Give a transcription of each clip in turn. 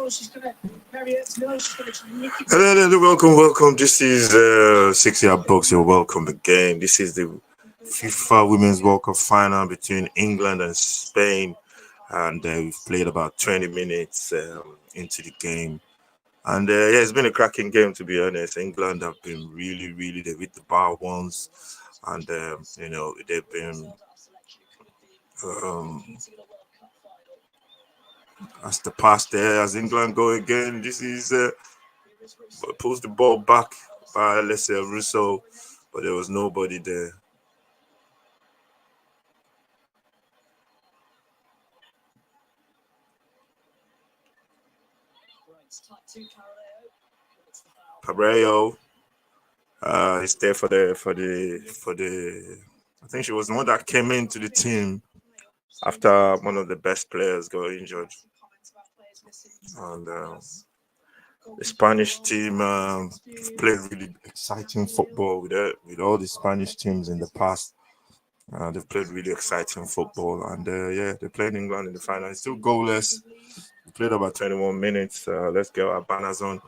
Hello, welcome. This is 6 yard box. You're welcome again. This is the FIFA Women's World Cup final between England and Spain, and we've played about 20 minutes into the game. And yeah, it's been a cracking game, to be honest. England have been really, they hit the bar once, and they've been um, as the pass there as England go again. This is pulls the ball back by, let's say, Russo, but there was nobody there. Pabreo is there for the. I think she was the one that came into the team after one of the best players got injured, and the Spanish team played really exciting football with all the Spanish teams in the past. They've played really exciting football, and yeah, they played England in the final. It's still goalless. We played about 21 minutes. Let's get our banners on.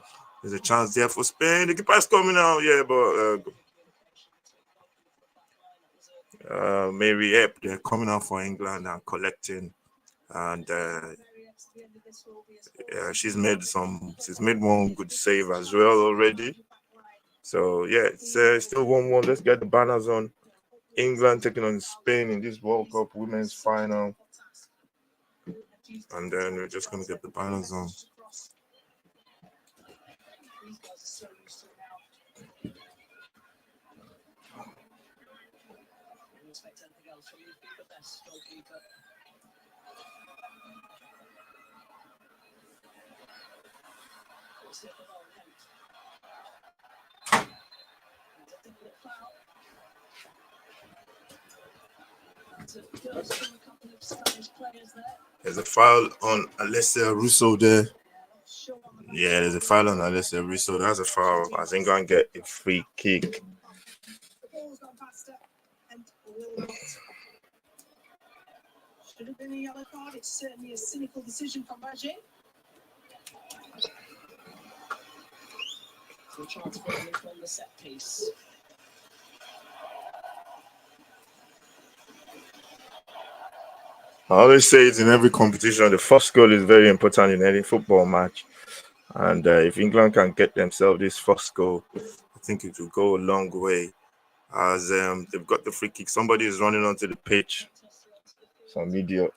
There's a chance there for Spain. The keeper's coming out, yeah, but Mary Epp, they're coming out for England and collecting, and she's made one good save as well already. So yeah, it's still 1-1. Let's get the banners on. England taking on Spain in this World Cup Women's final, and then we're just gonna get the banners on. There's a foul on Alessia Russo there. Yeah, there's a foul on Alessia Russo. That's a foul. I think I'm gonna get a free kick. Should have been a yellow card. It's certainly a cynical decision from Maggi. The chance for him from the set piece. I always say it in every competition. The first goal is very important in any football match. And if England can get themselves this first goal, I think it will go a long way. As they've got the free kick. Somebody is running onto the pitch. Some idiot.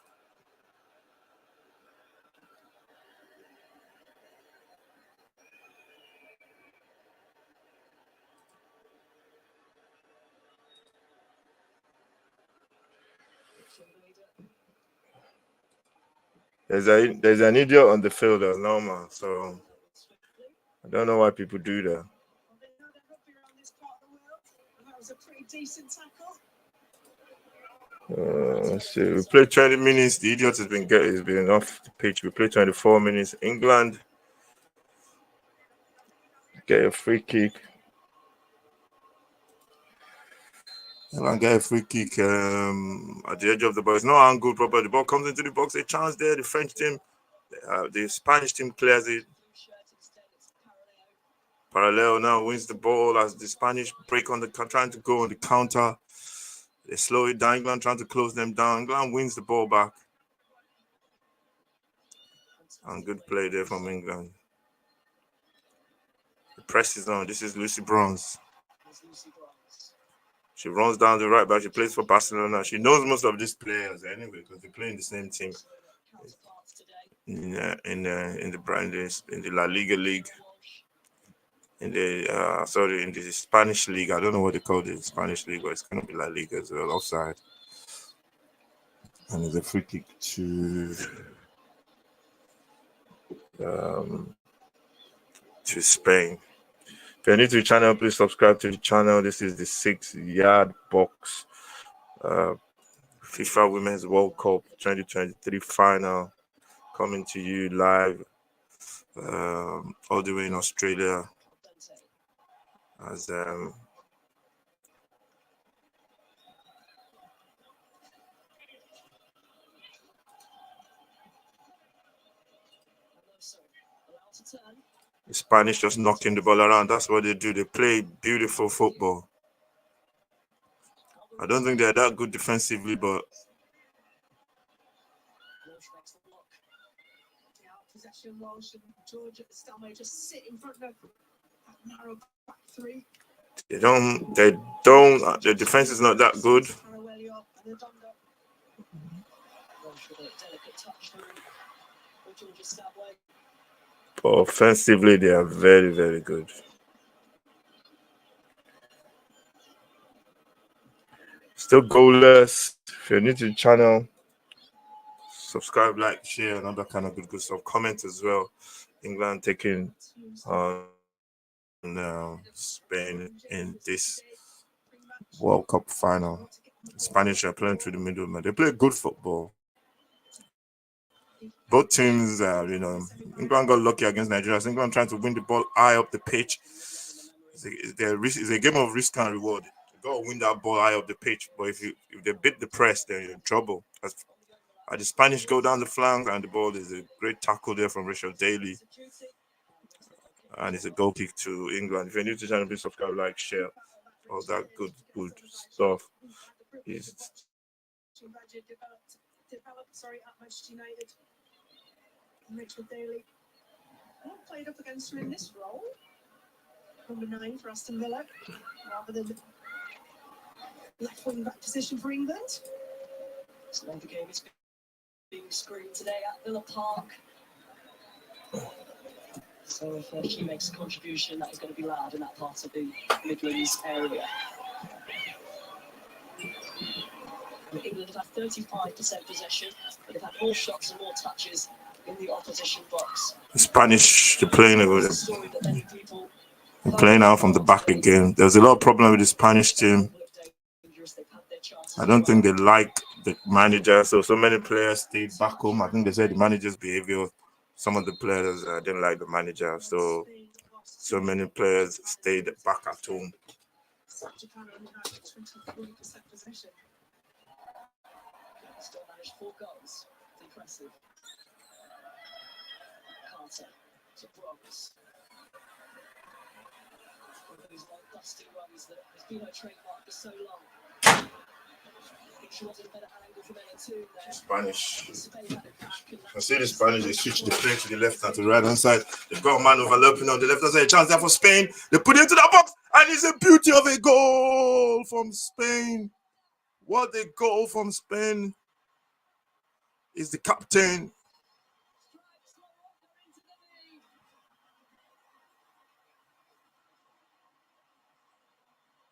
There's an idiot on the field as normal, so I don't know why people do that. Let's see. We played 20 minutes. The idiot has been off the pitch. We played 24 minutes. England get a free kick. And get a free kick at the edge of the box. No angle proper. The ball comes into the box. A chance there. The French team, the Spanish team clears it. Parallel now wins the ball as the Spanish break on trying to go on the counter. They slow it down. England trying to close them down. England wins the ball back. And good play there from England. The press is on. This is Lucy Bronze. She runs down the right back. She plays for Barcelona. She knows most of these players anyway because they play in the same team in the La Liga league. In the Spanish league. I don't know what they call it, Spanish league, but it's gonna be La Liga as well, offside. And there's a free kick to Spain. If you're new to the channel, please subscribe to the channel. This is the 6-yard box FIFA Women's World Cup 2023 final coming to you live all the way in Australia. As The Spanish just knocking the ball around. That's what they do. They play beautiful football. I don't think they're that good defensively, but their defense is not that good. But offensively, they are very, very good. Still goalless. If you're new to the channel, subscribe, like, share, and other kind of good stuff. Comment as well. England taking Spain in this World Cup final. Spanish are playing through the middle, man. They play good football. Both teams, England got lucky against Nigeria. So England trying to win the ball high up the pitch. It's a game of risk and reward. You got to win that ball high up the pitch. But if they beat the press, then you're in trouble. As the Spanish go down the flank, and the ball is a great tackle there from Rachel Daly. And it's a goal kick to England. If you're new to the channel, please subscribe, like, share, all that good stuff. At Manchester United. Rachel Daly played up against her in this role. Number 9 for Aston Villa, rather than the left wing back position for England. So the game is being screened today at Villa Park. So if she makes a contribution, that is going to be loud in that part of the Midlands area. England have had 35% possession, but they've had more shots and more touches in the opposition box. The Spanish, they're playing out from the back again. There's a lot of problem with the Spanish team. I don't think they like the manager, so many players stayed back home. I think they said the manager's behavior. Some of the players didn't like the manager, so many players stayed back at home. Still managed 4 goals. It's impressive. Carter to Brooks. One of those long dusty runs that has been her trademark for so long. I think she wanted a better angle from NA2 there. Spanish. I see the Spanish, they switch the play to the left and to the right hand side. They've got a man overlapping on the left hand side. A chance there for Spain. They put it into that box, and it's a beauty of a goal from Spain. What a goal from Spain. Is the captain.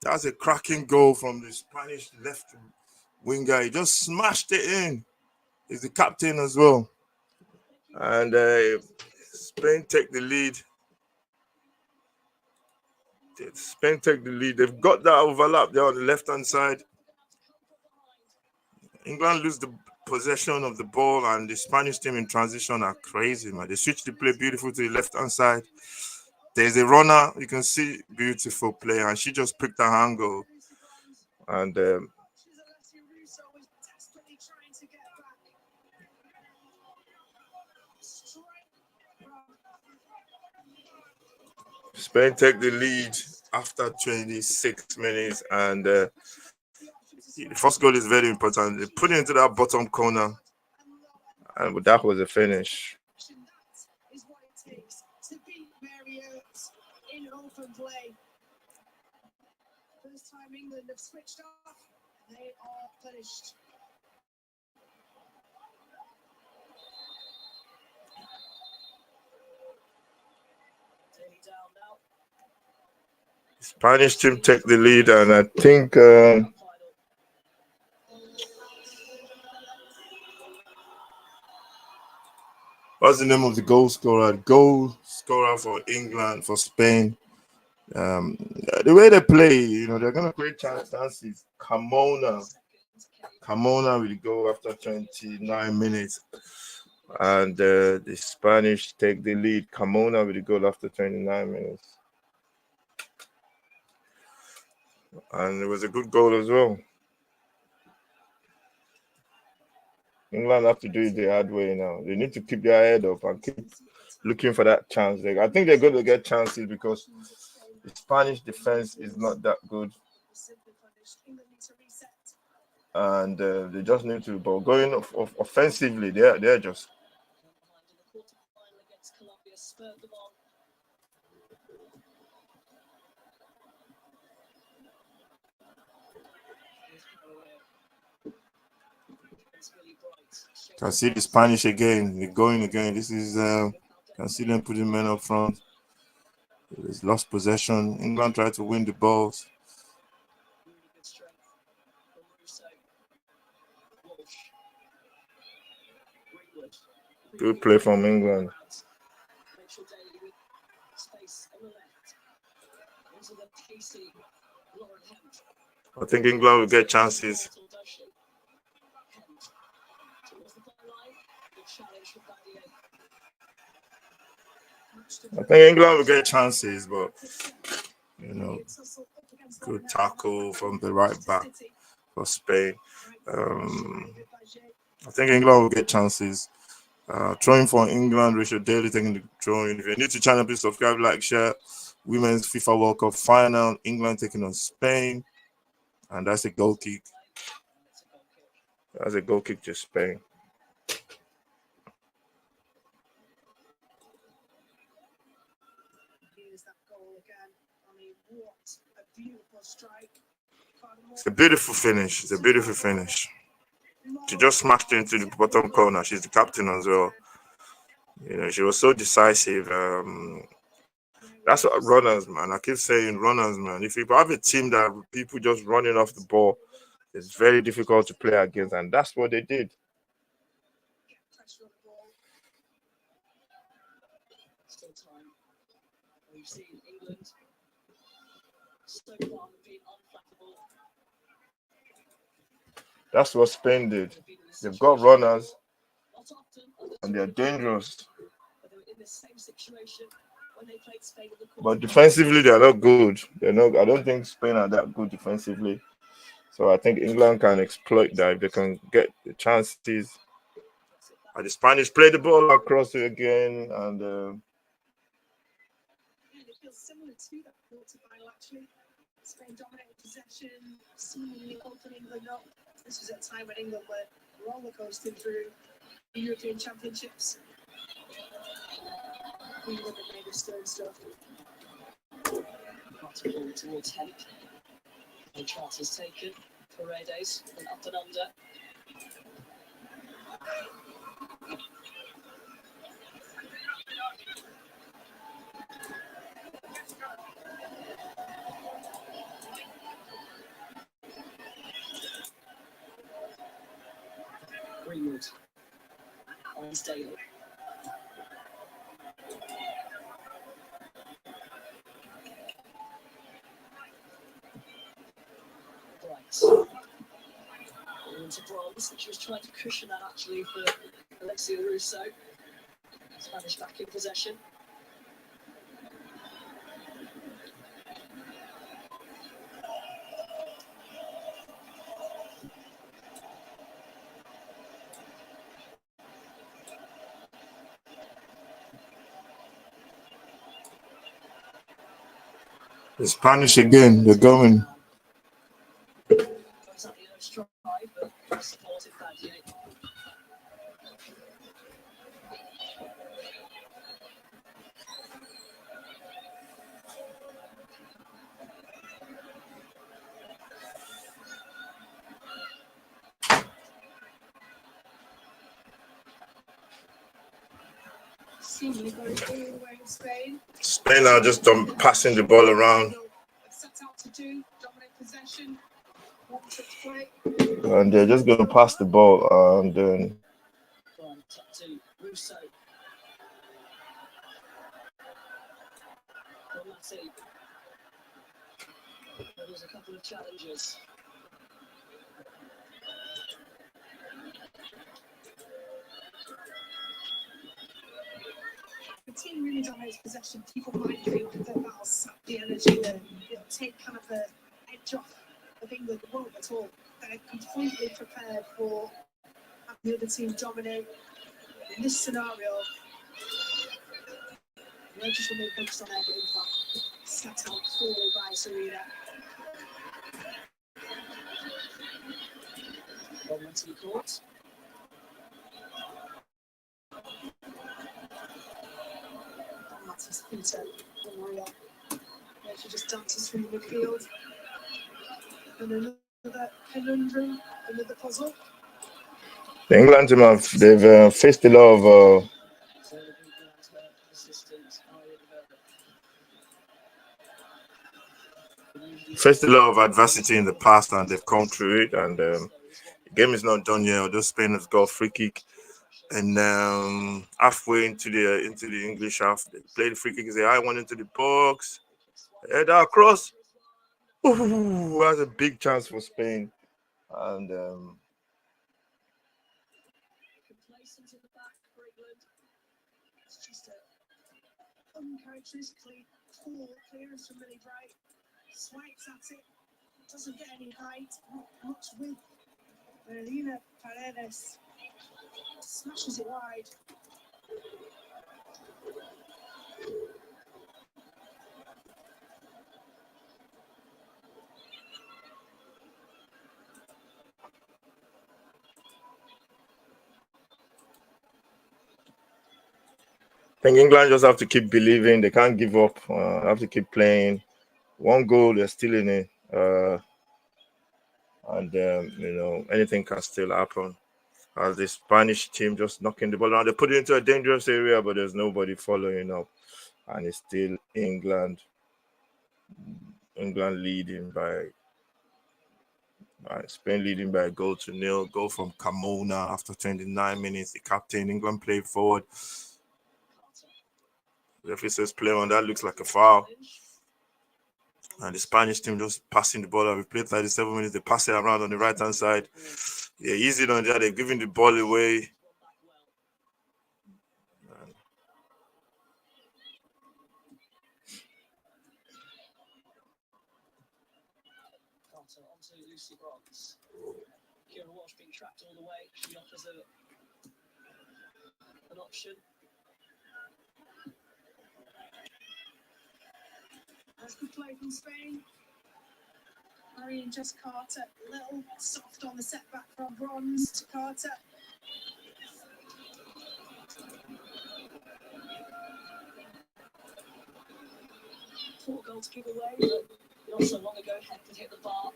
That's a cracking goal from the Spanish left winger. He just smashed it in. He's the captain as well. And Spain take the lead. Spain take the lead. They've got that overlap there on the left-hand side. England lose the possession of the ball, and the Spanish team in transition are crazy, man. They switch the play beautiful to the left-hand side. There's a runner. You can see beautiful play, and she just picked her angle. And Spain take the lead after 26 minutes, and the first goal is very important. They put it into that bottom corner, and that was a finish. First time England have switched off, they are punished. Spanish team take the lead, and I think what's the name of the goal scorer? Goal scorer for England, for Spain. The way they play, they're gonna create chances. Carmona with the goal after 29 minutes, and the Spanish take the lead. Carmona with the goal after 29 minutes, and it was a good goal as well. England have to do it the hard way now. They need to keep their head up and looking for that chance. I think they're going to get chances because the Spanish defense is not that good, and they just need to. But going offensively, they're just can see the Spanish again. They're going again. This is can see them putting men up front. It's lost possession. England tried to win the balls. Good play from England. I think England will get chances. I think England will get chances, but good tackle from the right back for Spain. I think England will get chances. Throwing for England, Richard Daly taking the throwing. If you're new to channel, please subscribe, like, share. Women's FIFA World Cup final, England taking on Spain, and that's a goal kick. That's a goal kick to Spain. It's a beautiful finish. It's a beautiful finish. She just smashed into the bottom corner. She's the captain as well. She was so decisive. That's what runners, man. I keep saying runners, man. If you have a team that people just running off the ball, it's very difficult to play against, and that's what they did. That's what Spain did. They've got runners, and they're dangerous. But defensively, they're not good. They're not. I don't think Spain are that good defensively. So I think England can exploit that if they can get the chances. And the Spanish play the ball across it again, and it feels similar to that quarter final actually. Spain dominated possession, seemingly opening England up. This was at a time when England were roller coasting through the European Championships. England had made of stone stuff. Towards Hemp. The chance is taken. Paredes and up and under. Greenwood. On Daly. Into bronze, she was trying to cushion that actually for Alexia Russo. Spanish back in possession. The Spanish again, they're going. Spain are just passing the ball around. And they're just going to pass the ball, and then There's a couple of challenges. The team really dominates possession. People might think that that'll sap the energy, that it'll take kind of the edge off of England. It won't at all. They're completely prepared for having the other team dominate. In this scenario, They're just remain focused on their game plan. Set out poorly by Serena. One went to the court. That's his Peter, Maria. Yeah, she just dances through midfield. And another conundrum, another puzzle. The England team they've faced a lot of adversity in the past, and they've come through it. And the game is not done yet. Although Spain has got a free kick, and halfway into the English half, they play the free kick. They high one into the box, head across. Ooh, that's a big chance for Spain, and Complacent in the back for England. It's just a uncharacteristically poor clearance from Millie Bright. Swipes at it, doesn't get any height, not much width. Elena Paredes smashes it wide. I think England just have to keep believing. They can't give up. Have to keep playing. One goal, they're still in it. And anything can still happen. As the Spanish team just knocking the ball around, they put it into a dangerous area, but there's nobody following up, and it's still England leading by Spain leading by a goal to nil. Goal from Carmona after 29 minutes. The captain, England played forward. The referee says play on. That looks like a foul. And the Spanish team just passing the ball. We played 37 minutes. They pass it around on the right hand side. Yeah, easy on that. They're giving the ball away. Onto Lucy Bronze. Kira Walsh being trapped all the way. She offers an option. That's good play from Spain. Marion just Carter, a little soft on the setback from Bronze to Carter. Poor goal to give away, but not so long ago, Head could hit the bar.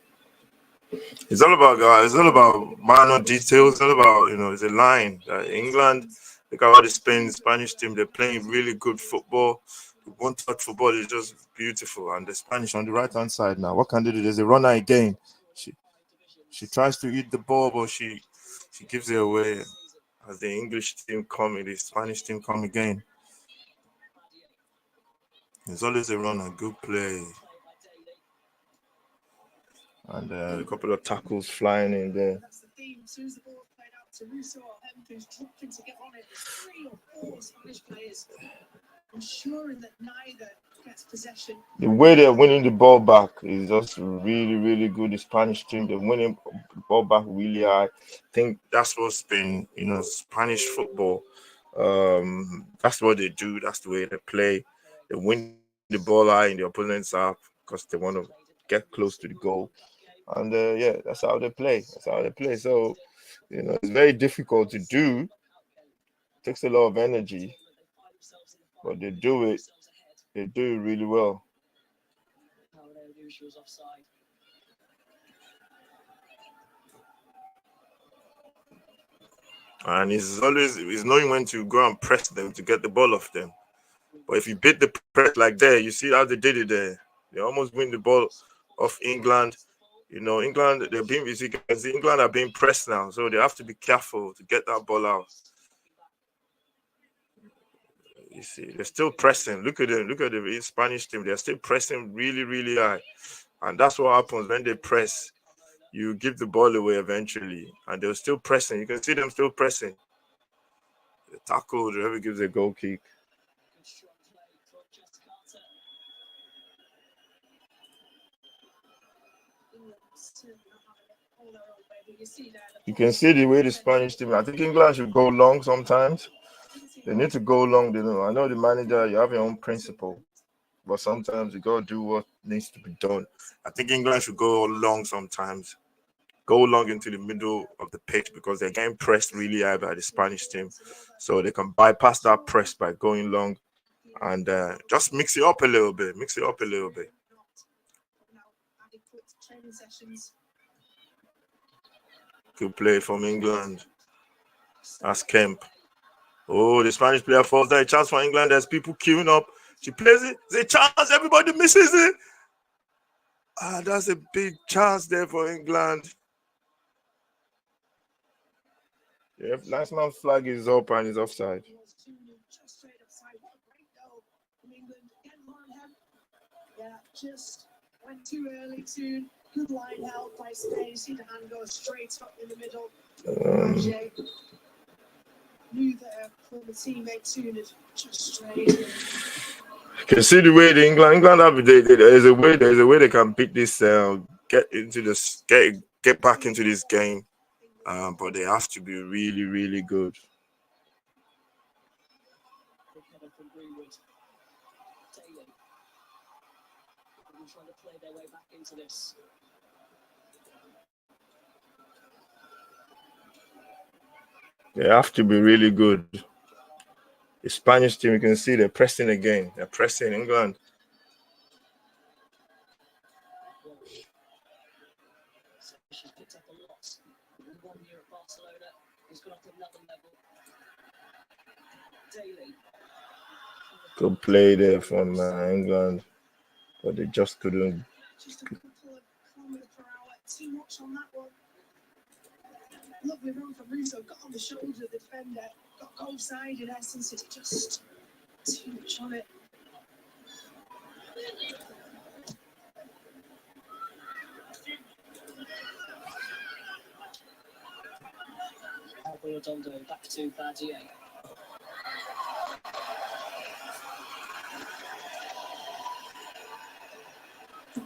It's all about guys. It's all about minor details. It's all about it's a line. England, look at all the Spanish team. They're playing really good football. One touch football is just beautiful. And the Spanish on the right hand side now. What can they do? There's a runner again. She tries to eat the ball, but she gives it away. As the English team come, the Spanish team come again. There's always a runner. Good play. And a couple of tackles flying in there. That's the theme. As soon as the ball played out to Russo or Hempels dropping to get on it, there's 3 or 4 Spanish players ensuring that neither gets possession. The way they're winning the ball back is just really, really good. The Spanish team, they're winning the ball back really high. I think that's what's been, Spanish football. That's what they do. That's the way they play. They win the ball high in the opponent's half because they want to get close to the goal. And that's how they play. So, it's very difficult to do. It takes a lot of energy, but they do it. They do it really well. And he's knowing when to go and press them to get the ball off them. But if you beat the press like that, you see how they did it there. They almost win the ball off England. England, they're being, as you can see, England are being pressed now, so they have to be careful to get that ball out. You see, they're still pressing. Look at them. Look at the Spanish team. They're still pressing really, really high. And that's what happens when they press. You give the ball away eventually. And they're still pressing. You can see them still pressing. The tackle, the referee gives a goal kick. You can see the way the Spanish team, I think England should go long sometimes. They need to go long. I know the manager, you have your own principle, but sometimes you got to do what needs to be done. I think England should go long sometimes. Go long into the middle of the pitch because they're getting pressed really high by the Spanish team. So they can bypass that press by going long and just mix it up a little bit. Good play from England. That's Kemp. Oh, the Spanish player falls there. A chance for England. There's people queuing up. She plays it. There's a chance. Everybody misses it. That's a big chance there for England. Yeah, last man's flag is up and is offside. Yeah, just went too early too. Good line help by Spain. See the hand go straight up in the middle. Knew that her former teammate soon had just straight. You can see the way England there's a way they can beat this, get back into this game, but they have to be really, really good. Trying to play their way back into this. They have to be really good. The Spanish team, you can see they're pressing again. They're pressing England. She's picked up a lot. 1 year at Barcelona. He's gone up to another level. Daly. Good play there from England, but they just couldn't. Just a couple of kilometers per hour. Too much on that one. Lovely run from Russo. Got on the shoulder of the defender. Got offside in essence. It's just too much on it. Alberto back to Bardier.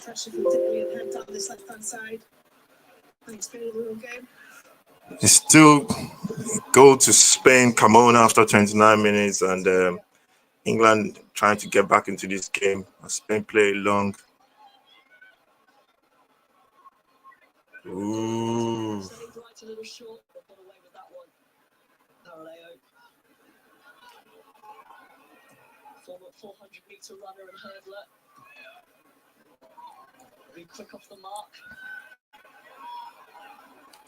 Pressure from Daly and hand down this left-hand side. It's been a little game. It's still go to Spain, Carmona after 29 minutes, and England trying to get back into this game. Spain play long. Ooh. A little short, but got away with that one. Paraleo. Former 400-meter runner and hurdler. Be quick off the mark.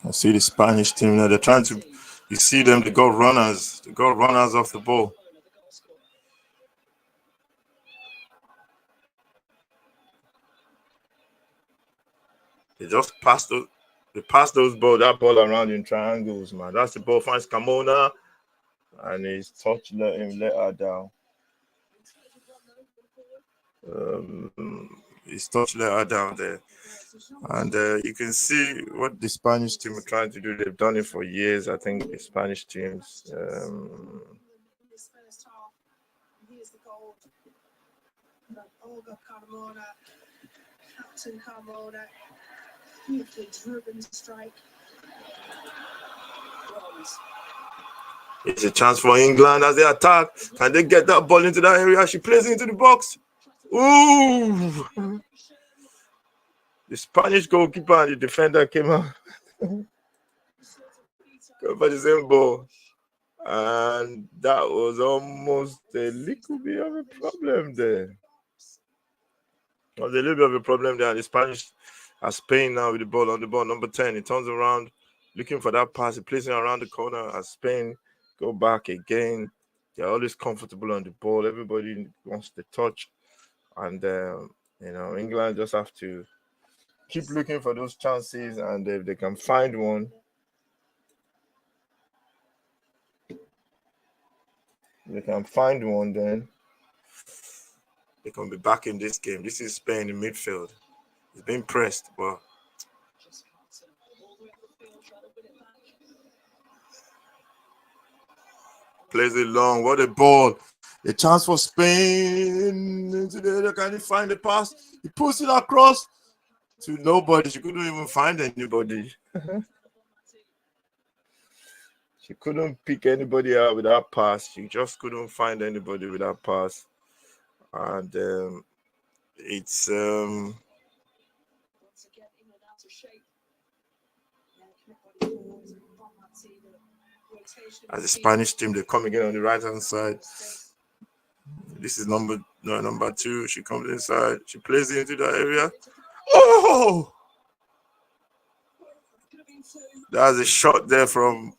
I see the Spanish team now. They're trying to. You see them. They got runners. They got runners off the ball. They just passed those. They passed that ball around in triangles, man. That's the ball. Finds Carmona, and he's touched. Let her down. He's touched. Let her down there, and you can see what the Spanish team are trying to do. They've done it for years. I think the Spanish teams. This first half, here's the goal. Olga Carmona, Captain Carmona. Beautifully driven strike. It's a chance for England as they attack. Can they get that ball into that area? She plays it into the box. Ooh! The Spanish goalkeeper and the defender came out. Go for the same ball. And that was almost a little bit of a problem there. There was a little bit of a problem there. The Spanish are Spain now with the ball on the ball. Number 10, he turns around, looking for that pass. He plays it around the corner as Spain go back again. They're always comfortable on the ball. Everybody wants to touch. And, England just have to keep looking for those chances. And if they can find one, then they can be back in this game. This is Spain in midfield. He's been pressed, but plays it long. What a ball. A chance for Spain. Into the area. Can he find the pass? He puts it across to nobody. She couldn't even find anybody. She couldn't pick anybody out with that pass. She just couldn't find anybody with that pass. And it's Once again, England out of shape. Yeah, forwards from that team. Rotation as the Spanish team, they're coming in on the right hand side. This is number 2. She comes inside. She plays it into that area. Oh, that's a shot there from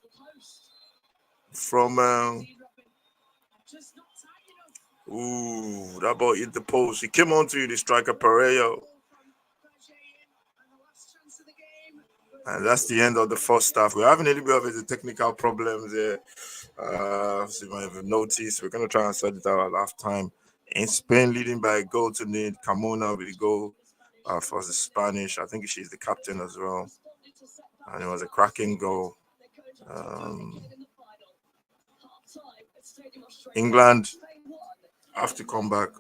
ooh, that ball hit the post. He came on to the striker Pereira. And that's the end of the first half. We're having a little bit of the technical problems there. So you might have noticed. We're going to try and sort it out at halftime. In Spain, leading by a goal to need. Carmona with the goal for the Spanish. I think she's the captain as well. And it was a cracking goal. England have to come back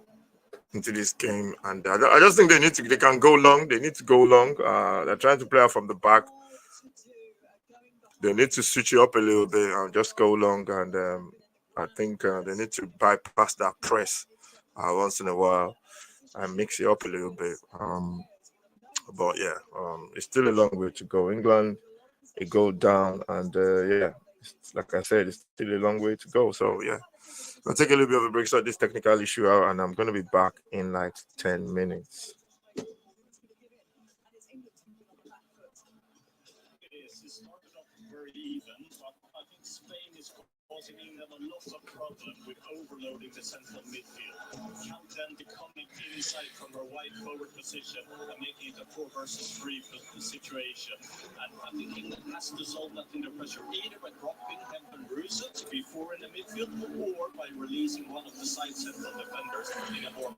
into this game, and I just think they can go long. They need to go long. They're trying to play out from the back. They need to switch it up a little bit and just go long. And I think they need to bypass that press once in a while and mix it up a little bit. But yeah, it's still a long way to go. England, it go down, and yeah, like I said, it's still a long way to go. So yeah, I'll take a little bit of a break, sort this technical issue out, and I'm going to be back in like 10 minutes. Very even, but I think Spain is causing England a lot of problem with overloading the central midfield. Then coming inside from her wide forward position and making it a 4 versus 3 situation. And I think England has to solve that under pressure either by dropping Hemp and Russo to be 4 in the midfield or by releasing one of the side central defenders in a more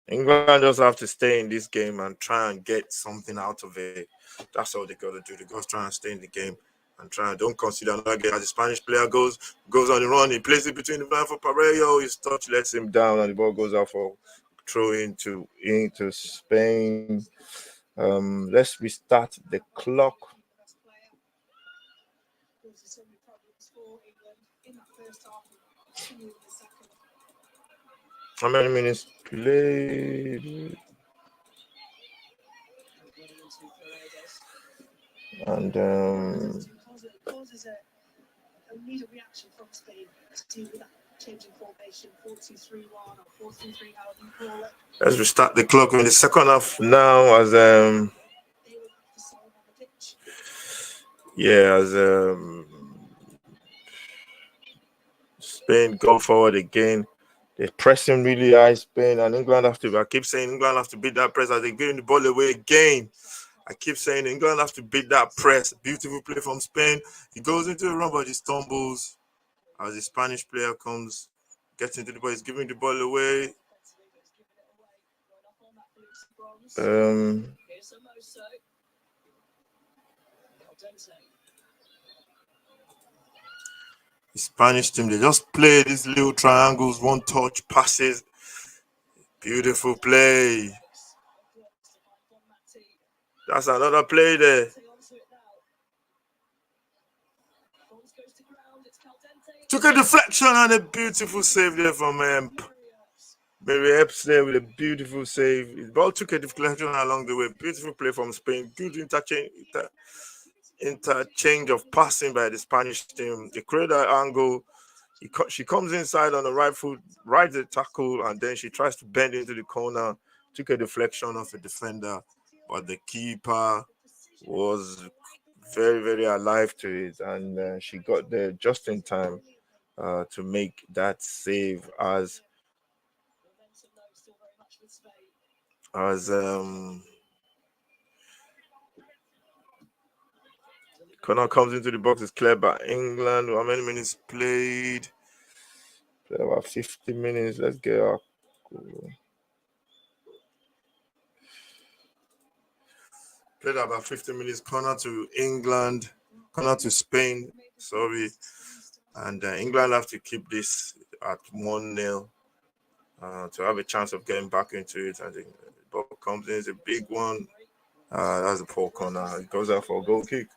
England just have to stay in this game and try and get something out of it. That's all they got to do. They got to try and stay in the game and try and don't consider another game. As the Spanish player goes on the run, he plays it between the line for Parejo. His touch lets him down, and the ball goes out for throw into Spain. Let's restart the clock. How many minutes played? And causes a immediate reaction from Spain to that changing formation, 4-2-3-1 or 4-3-3, however you call it. Let's restart the clock in the second half now as Spain go forward again. They're pressing really high, Spain, and England have to. I keep saying England have to beat that press as they're giving the ball away again. I keep saying England have to beat that press. Beautiful play from Spain. He goes into the run, but he stumbles as the Spanish player gets into the ball. He's giving the ball away. The Spanish team, they just play these little triangles, one touch passes. Beautiful play. That's another play there. Took a deflection and a beautiful save there from Mary Epps there with a beautiful save. The ball took a deflection along the way. Beautiful play from Spain. Good interchange of passing by the Spanish team. They create that angle. She comes inside on the right foot, rides the tackle, and then she tries to bend into the corner. Took a deflection of a defender, but the keeper was very, very alive to it, and she got there just in time to make that save as corner comes into the box. Is cleared by England. How many minutes played? Played about 50 minutes. Let's get our played about 50 minutes. Corner to England. Corner to Spain. Sorry. And England have to keep this at 1-0 to have a chance of getting back into it. I think the ball comes in. It's a big one. That's a poor corner. It goes out for a goal kick.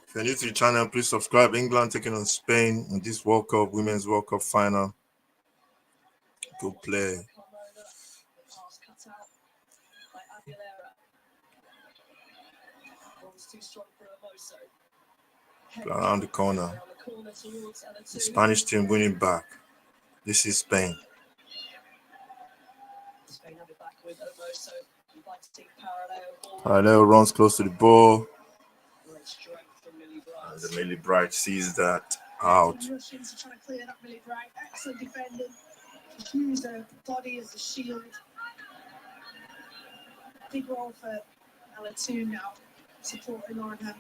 If you're new to the channel, please subscribe. England taking on Spain in this World Cup, Women's World Cup final. Good play. Around the corner. The Spanish team winning back. This is Spain. Parallel runs close to the ball. And the Millie Bright sees that out. Excellent defending. She used her body as a shield. Big role for Ella too now, supporting on her.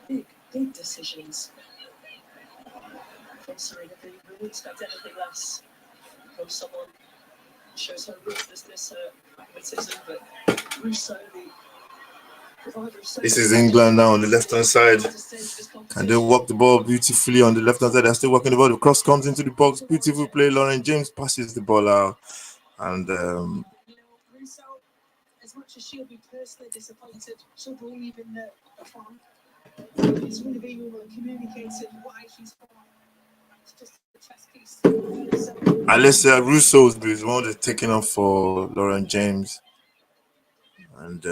Big decisions from Serena. We wouldn't expect anything less from someone who shows her ruthlessness, her pragmatism, but Russo, this is England now on the left-hand side. And they walk the ball beautifully on the left-hand side. They're still walking the ball. The cross comes into the box. Beautiful play. Lauren James passes the ball out. And Russo, as much as she'll be personally disappointed, she'll believe in the farm. It's really being communicated why she's fine. It's just a chess piece. Alessia Russo is one of the taking off for Lauren James. And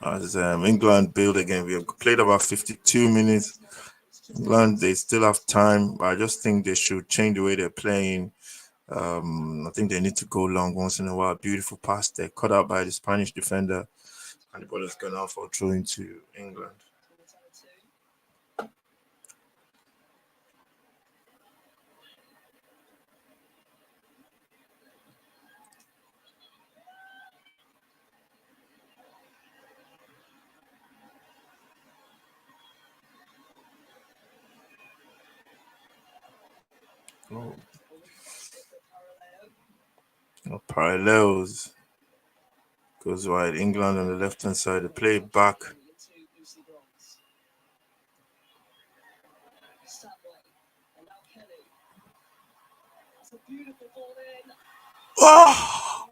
as England build again, we have played about 52 minutes. England, they still have time, but I just think they should change the way they're playing. I think they need to go long once in a while. Beautiful pass there, cut out by the Spanish defender, and the ball is gone out for a throw into England. Oh, no parallels. Goes wide. England on the left hand side. They play it back. Oh!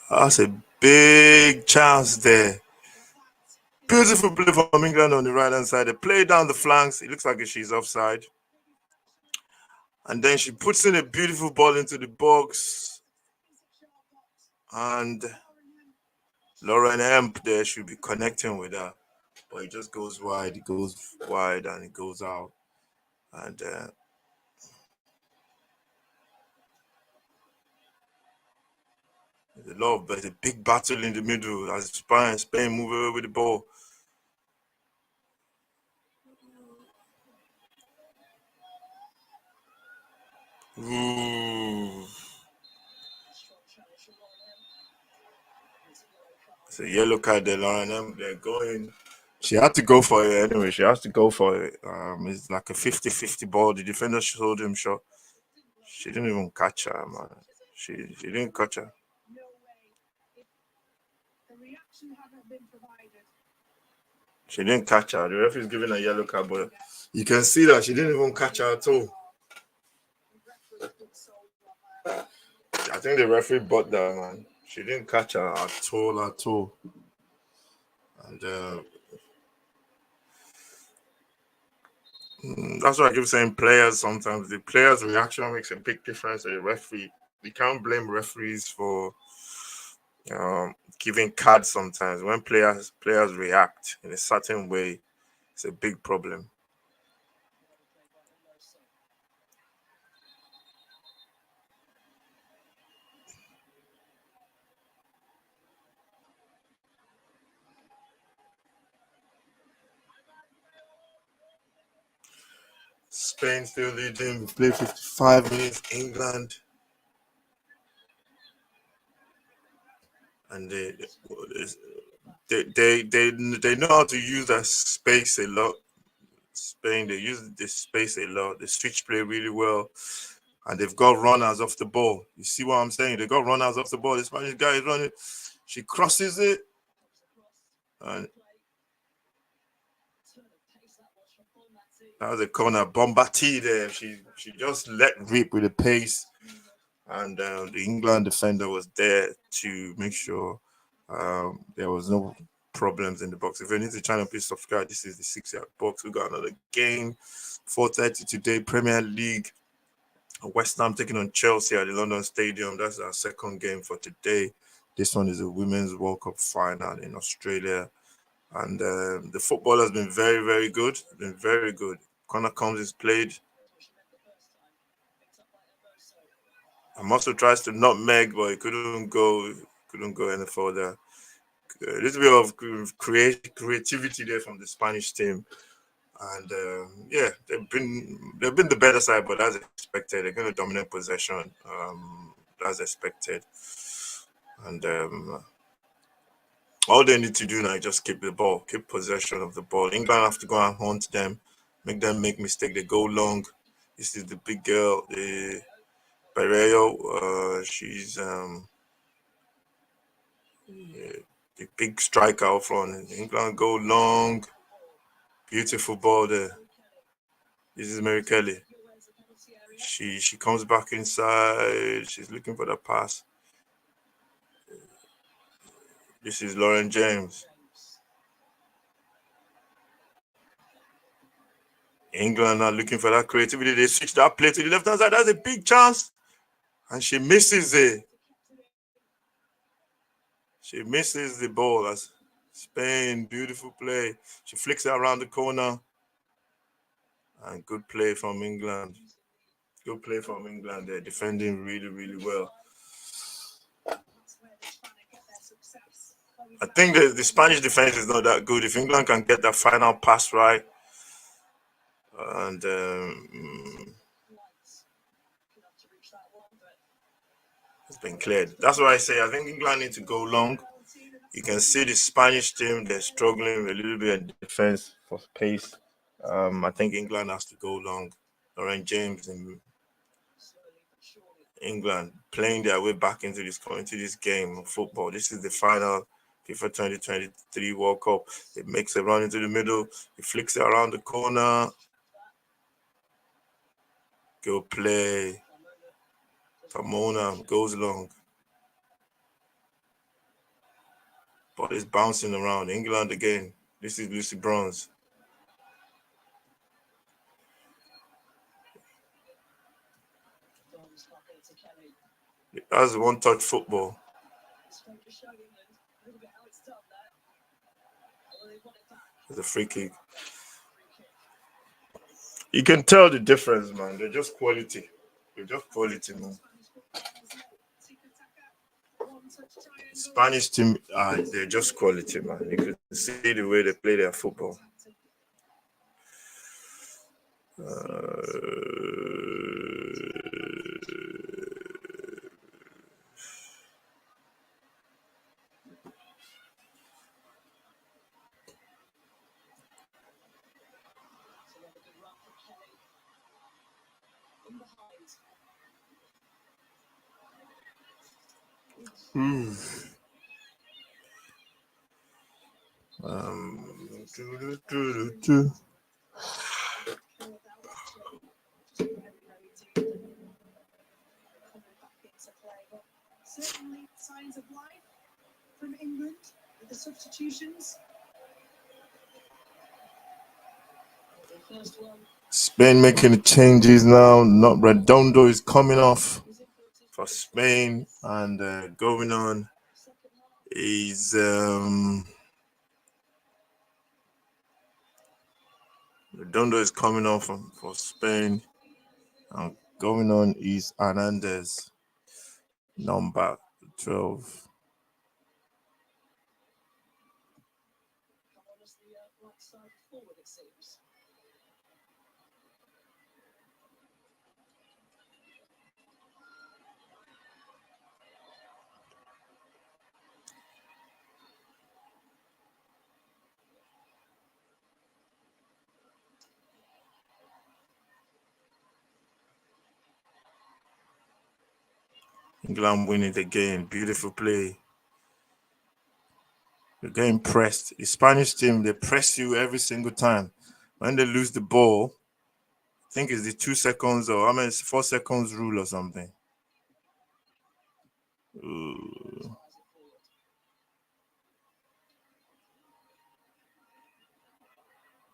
That's a big chance there. Beautiful play from England on the right hand side. They play down the flanks. It looks like she's offside. And then she puts in a beautiful ball into the box. And Lauren Hemp there should be connecting with her. But it just goes wide. It goes wide and it goes out. And there's a big battle in the middle as Spain move away with the ball. Ooh. It's a yellow card there, Lauren. They're going. She had to go for it anyway. She has to go for it. It's like a 50-50 ball. The defender showed him shot. She didn't even catch her, man. She didn't catch her. She didn't catch her. The referee's giving a yellow card, but you can see that she didn't even catch her at all. I think the referee bought that, man. She didn't catch her at all. And that's why I keep saying players sometimes. The players' reaction makes a big difference to the referee. You can't blame referees for giving cards sometimes. When players react in a certain way, it's a big problem. Spain still leading. We play 55 minutes. England. And they know how to use that space a lot. Spain, they use the space a lot. They switch play really well. And they've got runners off the ball. You see what I'm saying? They got runners off the ball. The Spanish guy is running. She crosses it. And that was a corner. Bombati there. She just let rip with the pace. And the England defender was there to make sure there was no problems in the box. If you need to try and please subscribe, this is the 6-yard box. We got another game. 4:30 today, Premier League. West Ham taking on Chelsea at the London Stadium. That's our second game for today. This one is a Women's World Cup final in Australia. And the football has been very, very good. It's been very good. Connor Combs is played. Muscle tries to nutmeg, but he couldn't go any further. A little bit of creativity there from the Spanish team. And yeah, they've been the better side, but as expected, they're going to dominate possession, as expected. And all they need to do now is just keep the ball, keep possession of the ball. England have to go and hunt them, make them make mistake. They go long. This is the big girl, the Barreiro. She's the big striker out front. England go long. Beautiful ball there. This is Mary Kelly. She comes back inside. She's looking for the pass. This is Lauren James. England are looking for that creativity. They switch that play to the left hand side. That's a big chance. And she misses it. She misses the ball. That's Spain. Beautiful play. She flicks it around the corner. And good play from England. Good play from England. They're defending really, really well. I think the Spanish defense is not that good. If England can get that final pass right, and it's been cleared. That's why I say I think England need to go long. You can see the Spanish team, they're struggling a little bit in defense for pace. I think England has to go long. Lauren James in England playing their way back into this game of football. This is the final FIFA 2023 World Cup. It makes a run into the middle. It flicks it around the corner. Go play. Pomona goes long. But it's bouncing around. England again. This is Lucy Bronze. That's one-touch football. It's a free kick. You can tell the difference, man. They're just quality. They're just quality, man. Spanish team, they're just quality, man. You can see the way they play their football. Do, do, do. Certainly signs of life from England with the substitutions. Spain making the changes now. Not Redondo is coming off for Spain, and going on is Redondo is coming off for Spain, and going on is Hernandez, number 12. England winning the game. Beautiful play. They're getting pressed. The Spanish team, they press you every single time. When they lose the ball, I think it's the 2 seconds or 4 seconds rule or something. Ooh.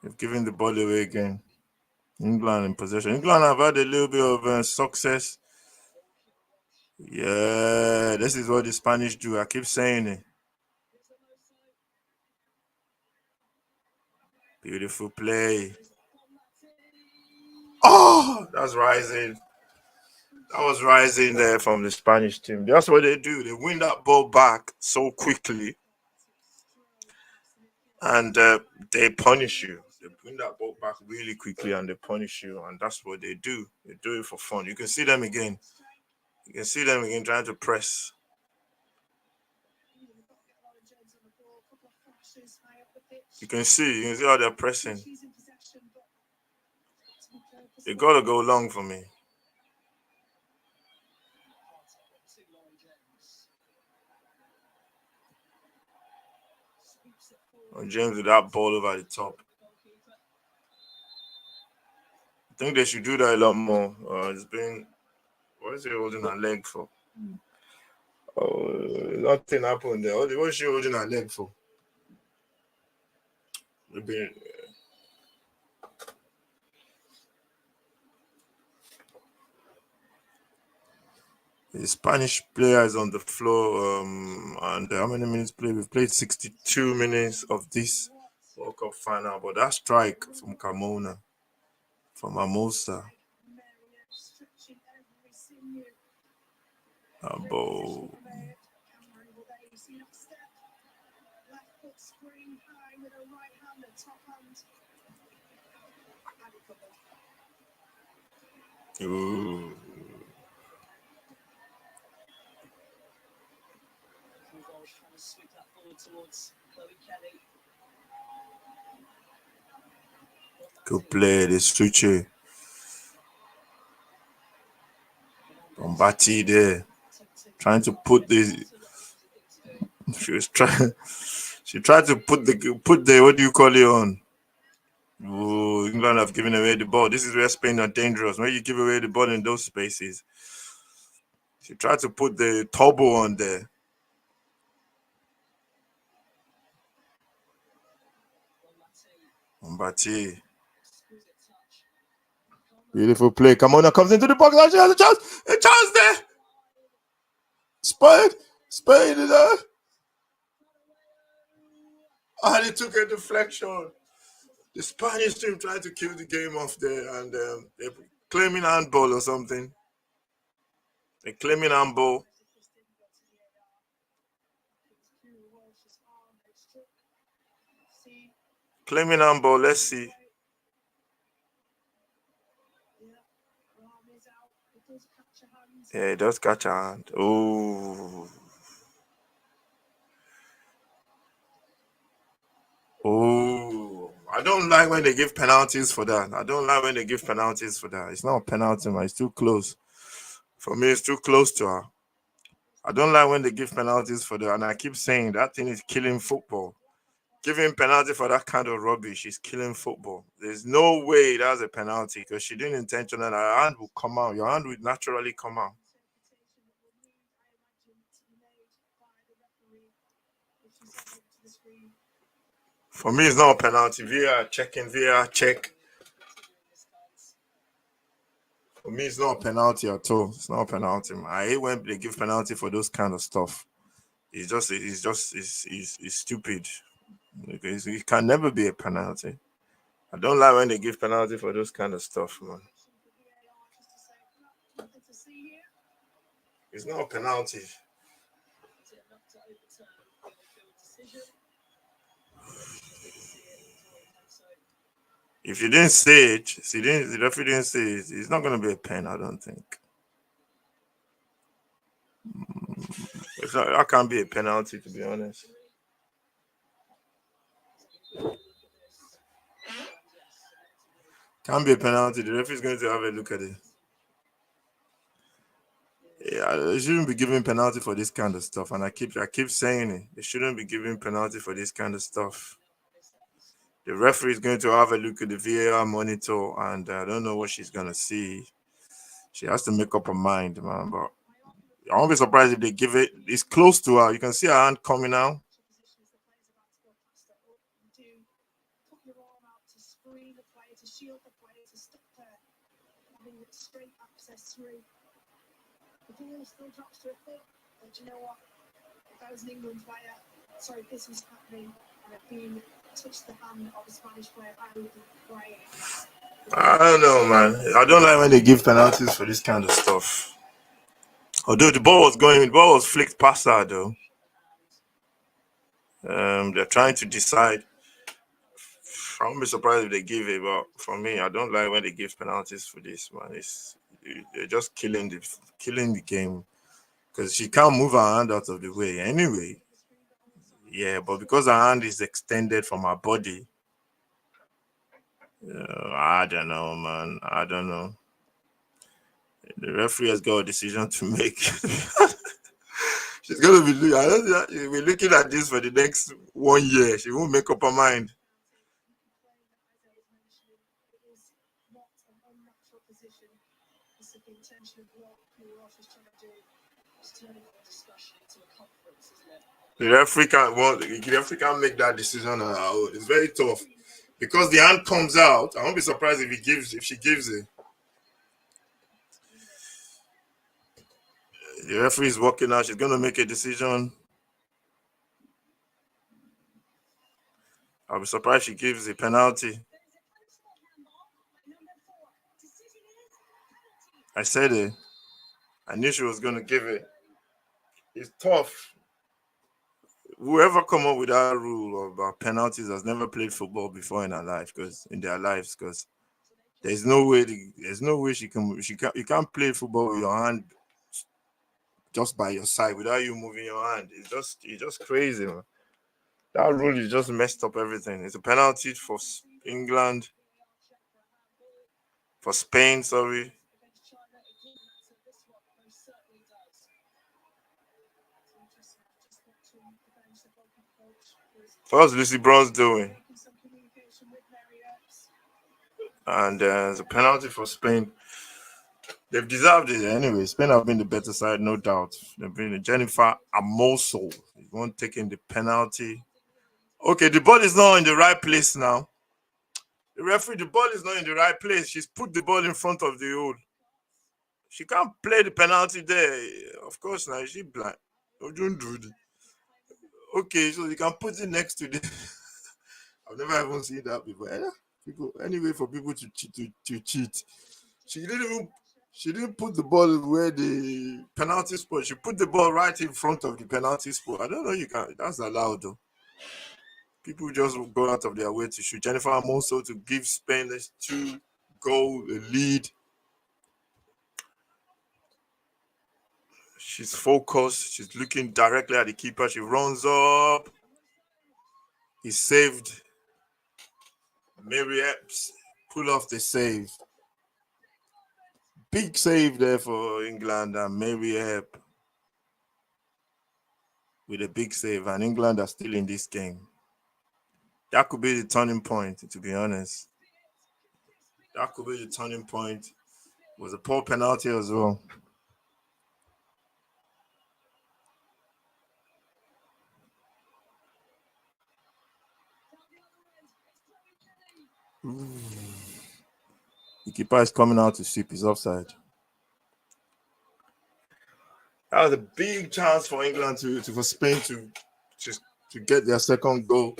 They've given the ball away again. England in possession. England have had a little bit of success. Yeah, this is what the Spanish do. I keep saying it. Beautiful play. Oh, that's rising. That was rising there from the Spanish team. That's what they do. They win that ball back so quickly, and they punish you. They win that ball back really quickly, and they punish you. And that's what they do. They do it for fun. You can see them again. You can see them again trying to press. You can see how they're pressing. They gotta go long for me. Oh, James with that ball over the top. I think they should do that a lot more. It's been, what is he holding her leg for? Oh, nothing happened there. What is she holding her leg for? Maybe. The Spanish players on the floor, and how many minutes played? We've played 62 minutes of this World Cup final, but that strike from Carmona, from Amosa, Abo. Ooh. Good play, the switcher. Bombati there. Trying to put the she tried to put the what do you call it on? Oh, England have given away the ball. This is where Spain are dangerous. When you give away the ball in those spaces. She tried to put the turbo on there. Bombati. Beautiful play. Come on, now comes into the box. She has a chance. A chance there. Spain is there. And it took a deflection. The Spanish team tried to kill the game off there, and they're claiming handball or something. They're claiming handball. Claiming handball. Let's see. Yeah, it does catch a hand. Oh. Oh. I don't like when they give penalties for that. It's not a penalty, man. It's too close. For me, it's too close to her. I don't like when they give penalties for that. And I keep saying that thing is killing football. Giving penalty for that kind of rubbish is killing football. There's no way that's a penalty because she didn't intentionally. Her hand will come out. Your hand will naturally come out. For me, it's not a penalty. VAR checking, VAR check. For me, it's not a penalty at all. It's not a penalty, man. I hate when they give penalty for those kind of stuff. It's stupid. It can never be a penalty. I don't like when they give penalty for those kind of stuff, man. It's not a penalty. If you didn't say it, the referee didn't say it, it's not going to be a pen, I don't think. That can't be a penalty, to be honest. Can't be a penalty. The referee is going to have a look at it. Yeah, they shouldn't be giving penalty for this kind of stuff, and I keep saying it. They shouldn't be giving penalty for this kind of stuff. The referee is going to have a look at the VAR monitor, and I don't know what she's gonna see. She has to make up her mind, man. But I won't be surprised if they give it. It's close to her. You can see her hand coming out. The ball still drops to a foot, but you know what? If I was an England player, sorry, if this was happening and I've been touched the hand of a Spanish player, I would be crying. I don't know, man. I don't like when they give penalties for this kind of stuff. Although the ball was flicked past her, though. They're trying to decide. I won't be surprised if they give it, but for me, I don't like when they give penalties for this, man. They're just killing the game because she can't move her hand out of the way anyway. Yeah, but because her hand is extended from her body, I don't know, man. I don't know. The referee has got a decision to make. She's gonna be. I don't think she'll be looking at this for the next 1 year. She won't make up her mind. The referee can't make that decision on her own. It's very tough because the hand comes out. I won't be surprised if she gives it. The referee is working out. She's gonna make a decision. I'll be surprised she gives a penalty. I said it. I knew she was gonna give it. It's tough. Whoever come up with that rule about penalties has never played football before in her life, because there's no way you can't play football with your hand just by your side without you moving your hand. It's just crazy, man. That rule is just messed up everything. It's a penalty for England. for Spain. Sorry. Against China, it didn't matter. This one most certainly does. Just watching the bench, the goalkeeper coach was What's Lucy Bronze doing? making some communication with Mary Earps. And there's a penalty for Spain. They've deserved it anyway. Spain have been the better side, no doubt. They've been Jennifer Amoso. He's one taking the penalty. Okay, the ball is not in the right place now. The referee, the ball is not in the right place. She's put the ball in front of the hole. She can't play the penalty there. Of course, now she's blind. Don't do it. Okay, so you can put it next to the. I've never even seen that before. People, anyway, for people to cheat. She didn't put the ball where the penalty spot. She put the ball right in front of the penalty spot. I don't know. You can. That's allowed though. People just go out of their way to shoot. Jennifer Amoso to give Spain this 2-goal lead. She's focused. She's looking directly at the keeper. She runs up. He's saved. Mary Epps pull off the save. Big save there for England and Mary Epps with a big save. And England are still in this game. That could be the turning point, to be honest. That could be the turning point. It was a poor penalty as well. Ooh. The keeper is coming out to sweep his offside. That was a big chance for England for Spain to get their second goal.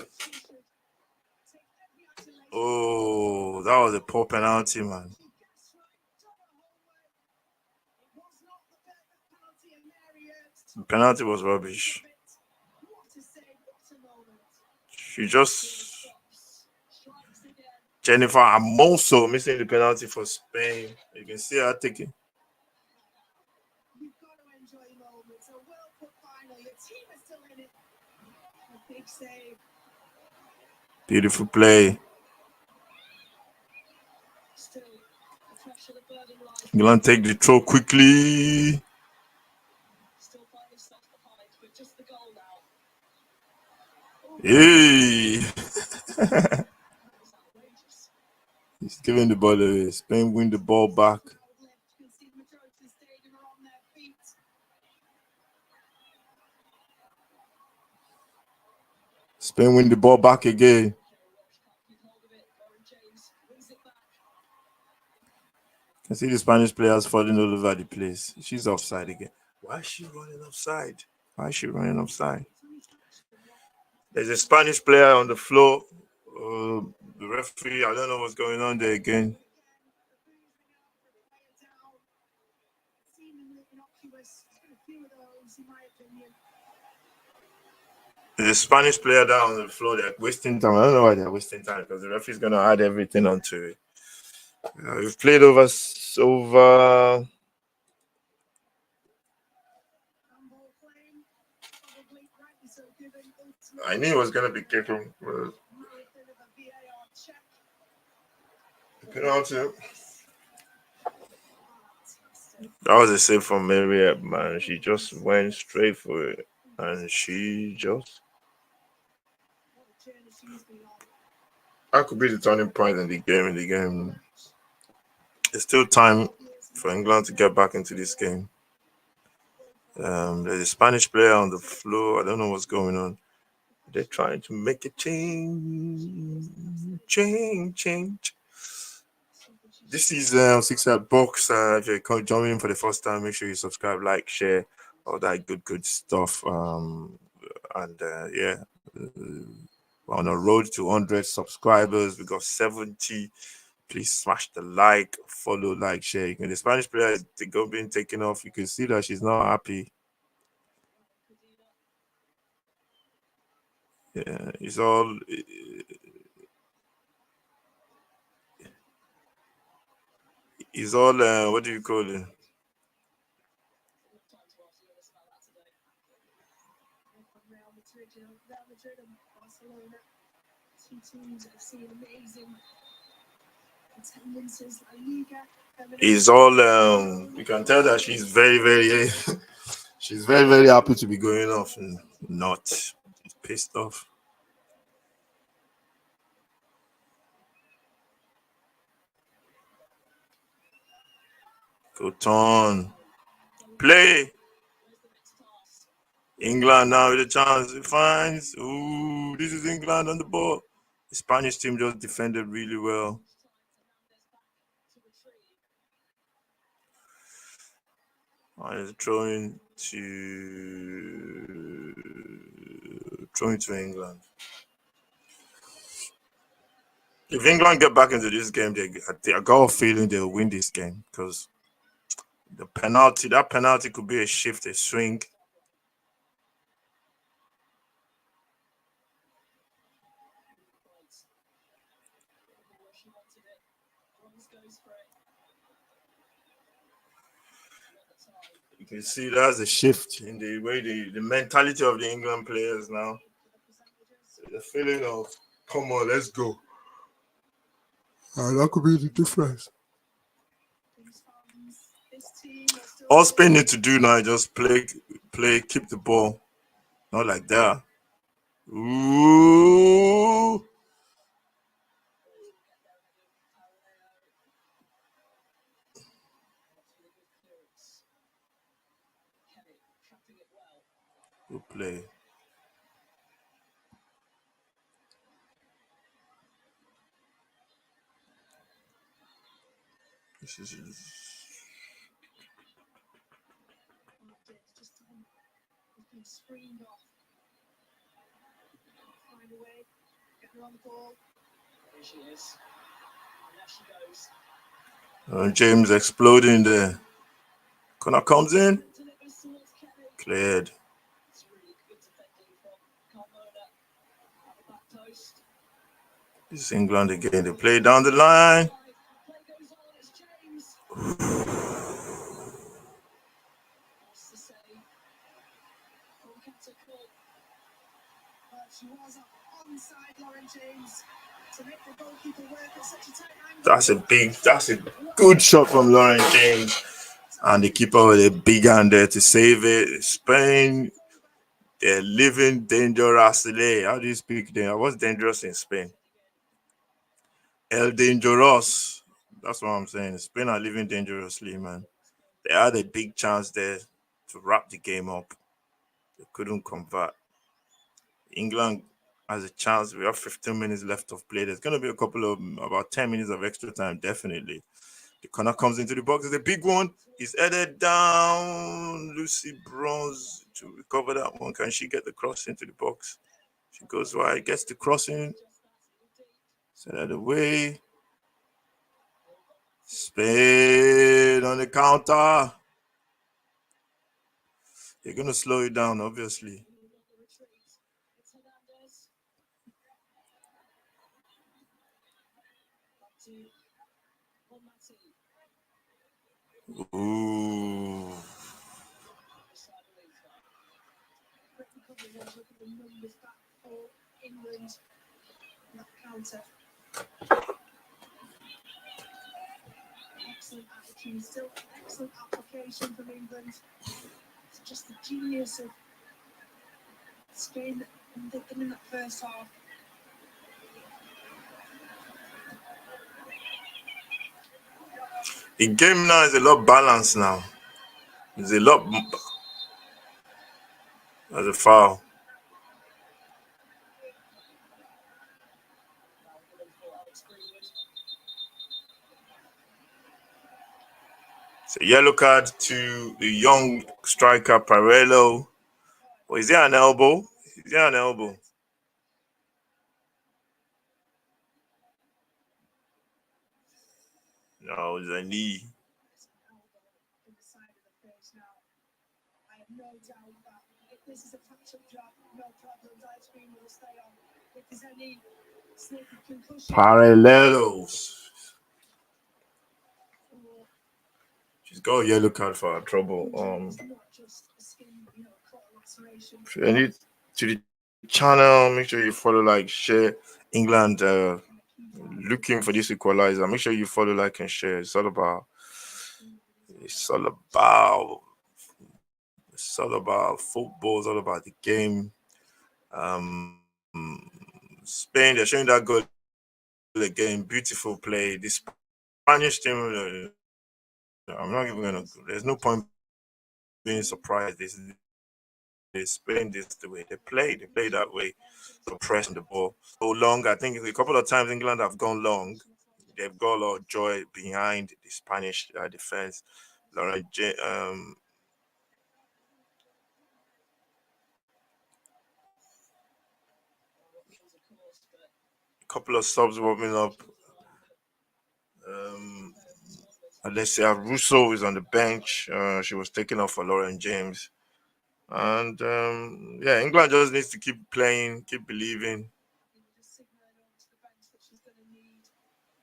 Oh, that was a poor penalty, man. The penalty was rubbish. She just Jennifer Amoso missing the penalty for Spain. You can see her taking. You've got to enjoy moments. A well put final. Your team is still in it. A big save. Beautiful play. Still, the pressure, the burden lies. England take the throw quickly. Still finding stuff behind, but just the goal now. Hey. That was outrageous. He's giving the ball away. Spain win the ball back. You can see the majority of the stadium are on their feet. Spain win the ball back again. You can see the Spanish players falling all over the place. She's offside again. Why is she running offside? Why is she running offside? There's a Spanish player on the floor. The referee, I don't know what's going on there again. There's a Spanish player down on the floor. They're wasting time. I don't know why they're wasting time because the referee's going to add everything onto it. We've played over. I knew it was going to be kicking. Penalty. That was a save from Mary, man. She just went straight for it. And she just. That could be the turning point in the game. There's still time for England to get back into this game. There's a Spanish player on the floor. I don't know what's going on. They're trying to make a change. This is Six Yard Box. If you're joining in for the first time, make sure you subscribe, like, share, all that good stuff. Yeah, we're on a road to 100 subscribers. We got 70. Please smash the like, follow, like, share. The Spanish player is being taken off. You can see that she's not happy. Yeah, it's all. It's all. What do you call it? Two teams have seen amazing Attendances, La Liga, It's all you can tell that she's very, very she's very, very happy to be going off and not. She's pissed off. Good turn. Play. England now with a chance. It finds. Ooh, this is England on the ball. The Spanish team just defended really well. It's throwing to England. If England get back into this game, I got a feeling they'll win this game because that penalty could be a shift, a swing. You can see that's a shift in the way the mentality of the England players now. The feeling of, come on, let's go. That could be the difference. All Spain need to do now is just play, keep the ball. Not like that. Ooh. Good play. This is screened off. Find a way, get her on the ball. There she is. And there she goes. James exploding there. Connor comes in. Cleared. This is England again. They play down the line. That's a good shot from Lauren James. And the keeper with a big hand there to save it. Spain, they're living dangerously. How do you speak there? What's dangerous in Spain? El Dangeros. That's what I'm saying. Spain are living dangerously, man. They had a big chance there to wrap the game up. They couldn't convert. England has a chance. We have 15 minutes left of play. There's going to be a couple of about 10 minutes of extra time, definitely. The corner comes into the box. It's a big one. It's headed down. Lucy Bronze to recover that one. Can she get the cross into the box? She goes wide, gets the crossing. Set out away. Spain on the counter. They're going to slow it down, obviously. Ooh. England counter. Excellent attitude, still excellent application from England. It's just the genius of Spain in that first half. The game now is a lot balanced now. It's a lot. That's a foul. It's a yellow card to the young striker Parello. Oh, is there an elbow? Is there an elbow? No, it's a knee. I have no doubt that if this is a touch-up job, no problem. That screen will stay on. If there's any sneaky concussion, Parellos. She's got a yellow card for her trouble. If you're new to the channel, make sure you follow, like, share. England looking for this equalizer. Make sure you follow, like, and share. It's all about football. It's all about the game. Spain, they're showing that goal again. Beautiful play. The Spanish team, I'm not even gonna. There's no point being surprised. Spain, this the way they play. They play that way. So pressing the ball so long. I think a couple of times England have gone long. They've got a lot of joy behind the Spanish defense. Lauren couple of subs warming up. Um, Alessia Russo is on the bench. She was taken off for Lauren James. And yeah, England just needs to keep playing, keep believing. Just signaling over to the bench that she's going to need.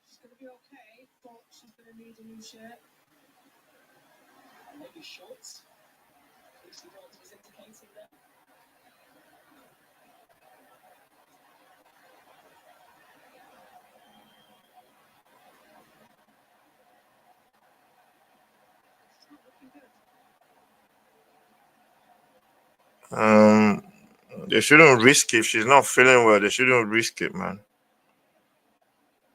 She's going to be okay, but she's going to need a new shirt. Maybe shorts. Lucy Bronze was indicating that. It's not looking good. Um, they shouldn't risk it. If she's not feeling well, they shouldn't risk it, man.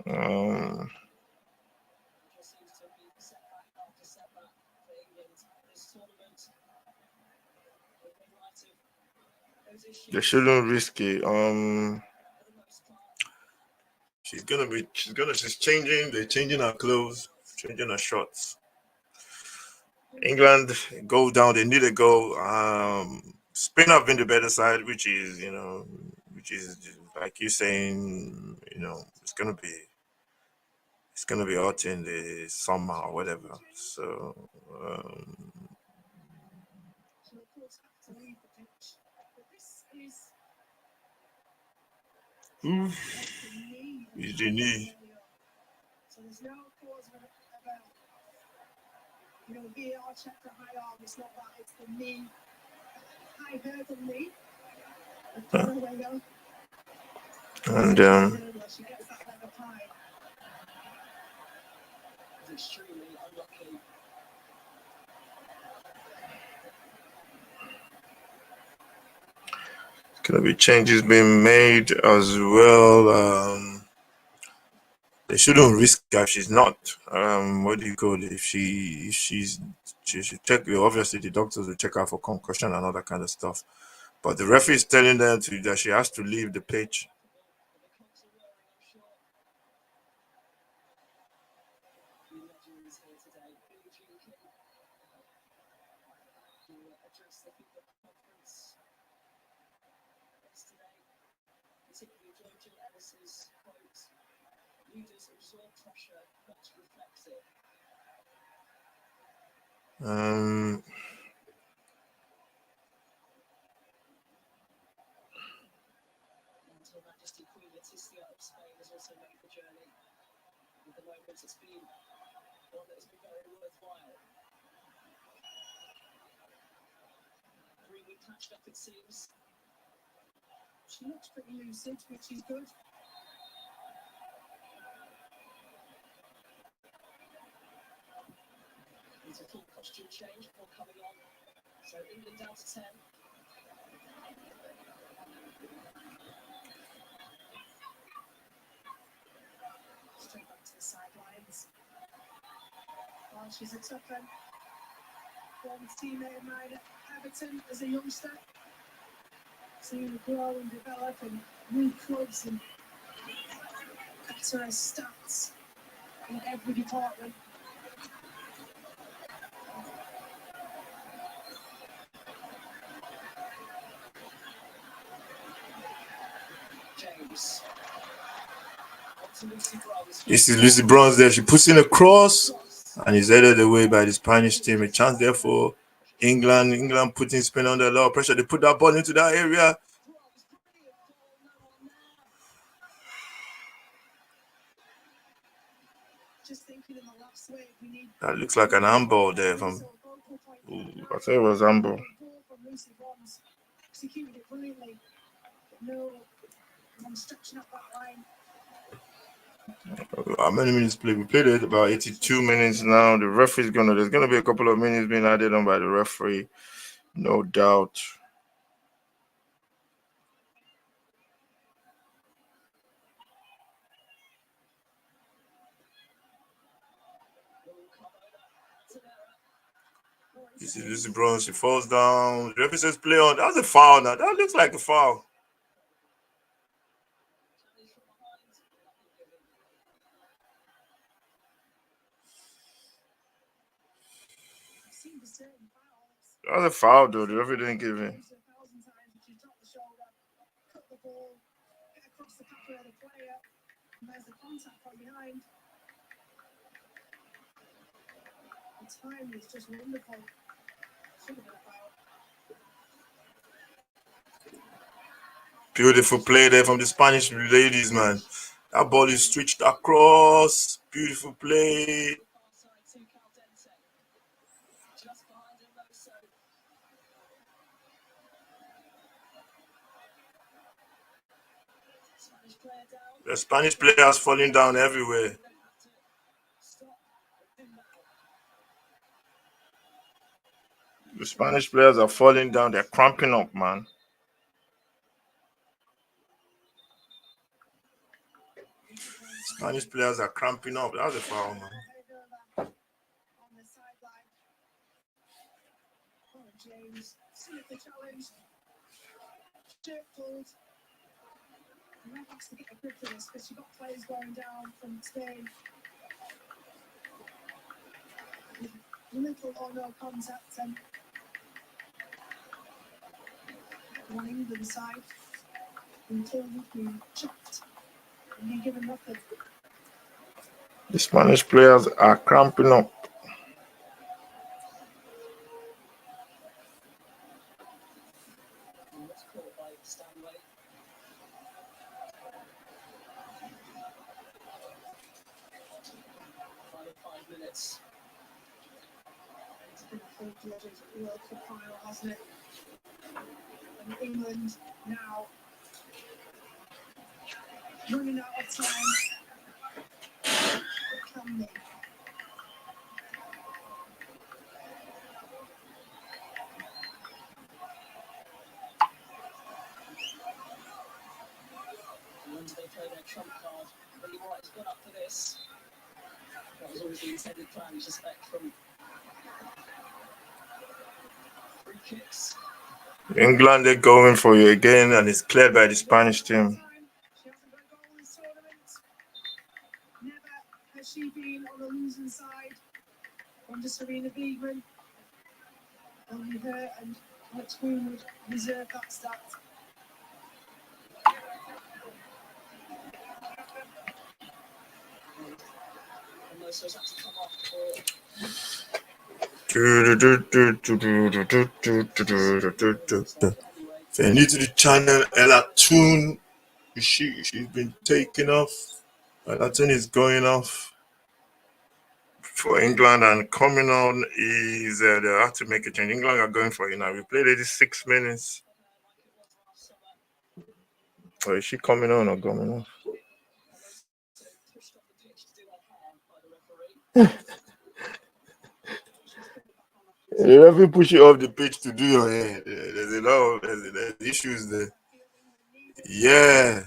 Um, Just seems to be setback after setback for England this tournament. In light of those issues, they shouldn't risk it. for the most part, She's changing. They're changing her clothes, changing her shorts. England go down. They need a goal. Spain have been the better side, which is like you saying, it's gonna be hot in the summer or whatever. So she'll of course have to leave the pitch. But this is oof, the knee. is the knee. So there's no cause of VAR check for high arm. It's not that. It's the knee. High hurdle knee. And She gets that level high. It's extremely unlucky. gonna be changes being made as well. They shouldn't risk her if she's not. What do you call it? She should check. Obviously, the doctors will check her for concussion and all that kind of stuff. But the referee is telling them that she has to leave the pitch. The cogs are whirring, I'm sure. The legends here today. Billie Jean King to address the Fifa conference yesterday. Particularly Georgia Ellis's quote, leaders absorb pressure, not reflect it. Um, And Her Majesty Queen Letizia of Spain has also made the journey. At the moment, it's been one that has been very worthwhile. 3-week patched up, it seems. She looks pretty lucid, which is good. It's a full costume change before coming on. So England down to 10. Straight back to the sidelines. Well, she's a tough one. Former teammate of mine at Everton as a youngster. Seeing her grow and develop and new clubs and better her stats in every department. James. this is Lucy Bronze there. She puts in a cross and is headed away by the Spanish team. A chance there for England. England putting Spain under a lot of pressure. They put that ball into that area. Just thinking in the last wave, we need. That looks like an handball there from. I thought it was handball. From Lucy Bronze executed it brilliantly. No one stretching up that line. How many minutes played? We played it about 82 minutes now. The referee's there's gonna be a couple of minutes being added on by the referee, no doubt. You see Lucy Bronze, she falls down. The referee says play on. That's a foul now. That looks like a foul. That was a foul though. The referee didn't give it. Time is just wonderful. Beautiful play there from the Spanish ladies, man. That ball is switched across. Beautiful play. The Spanish players falling down everywhere. The Spanish players are falling down. They're cramping up, man. Spanish players are cramping up. That was a foul, man. James, see if the challenge. Sheffield. Now has to get a grip of this because you've got players going down from Spain. Little or no contact and on England side until you've been chopped and been given nothing. The Spanish players are cramping up. World Cup final, hasn't it? And England now running out of time. Can they? Once they play their trump card, Billy White's got up for this. That was always the intended plan, you suspect, from free kicks. England, they're going for you again, and it's cleared by the Spanish team. She hasn't got a goal in this tournament. Never has she been on the losing side under Serena Biegman. Only her and Alex Boone would reserve that stat. And those have to come off If you're new to the channel, Ella Toon, she's been taken off. Ella Toon is going off for England, and coming on is they have to make a change. England are going for it now. We played 86 minutes. Oh, is she coming on or coming off? The referee push you off the pitch to do your hair. There's a lot of there's issues there. Yeah.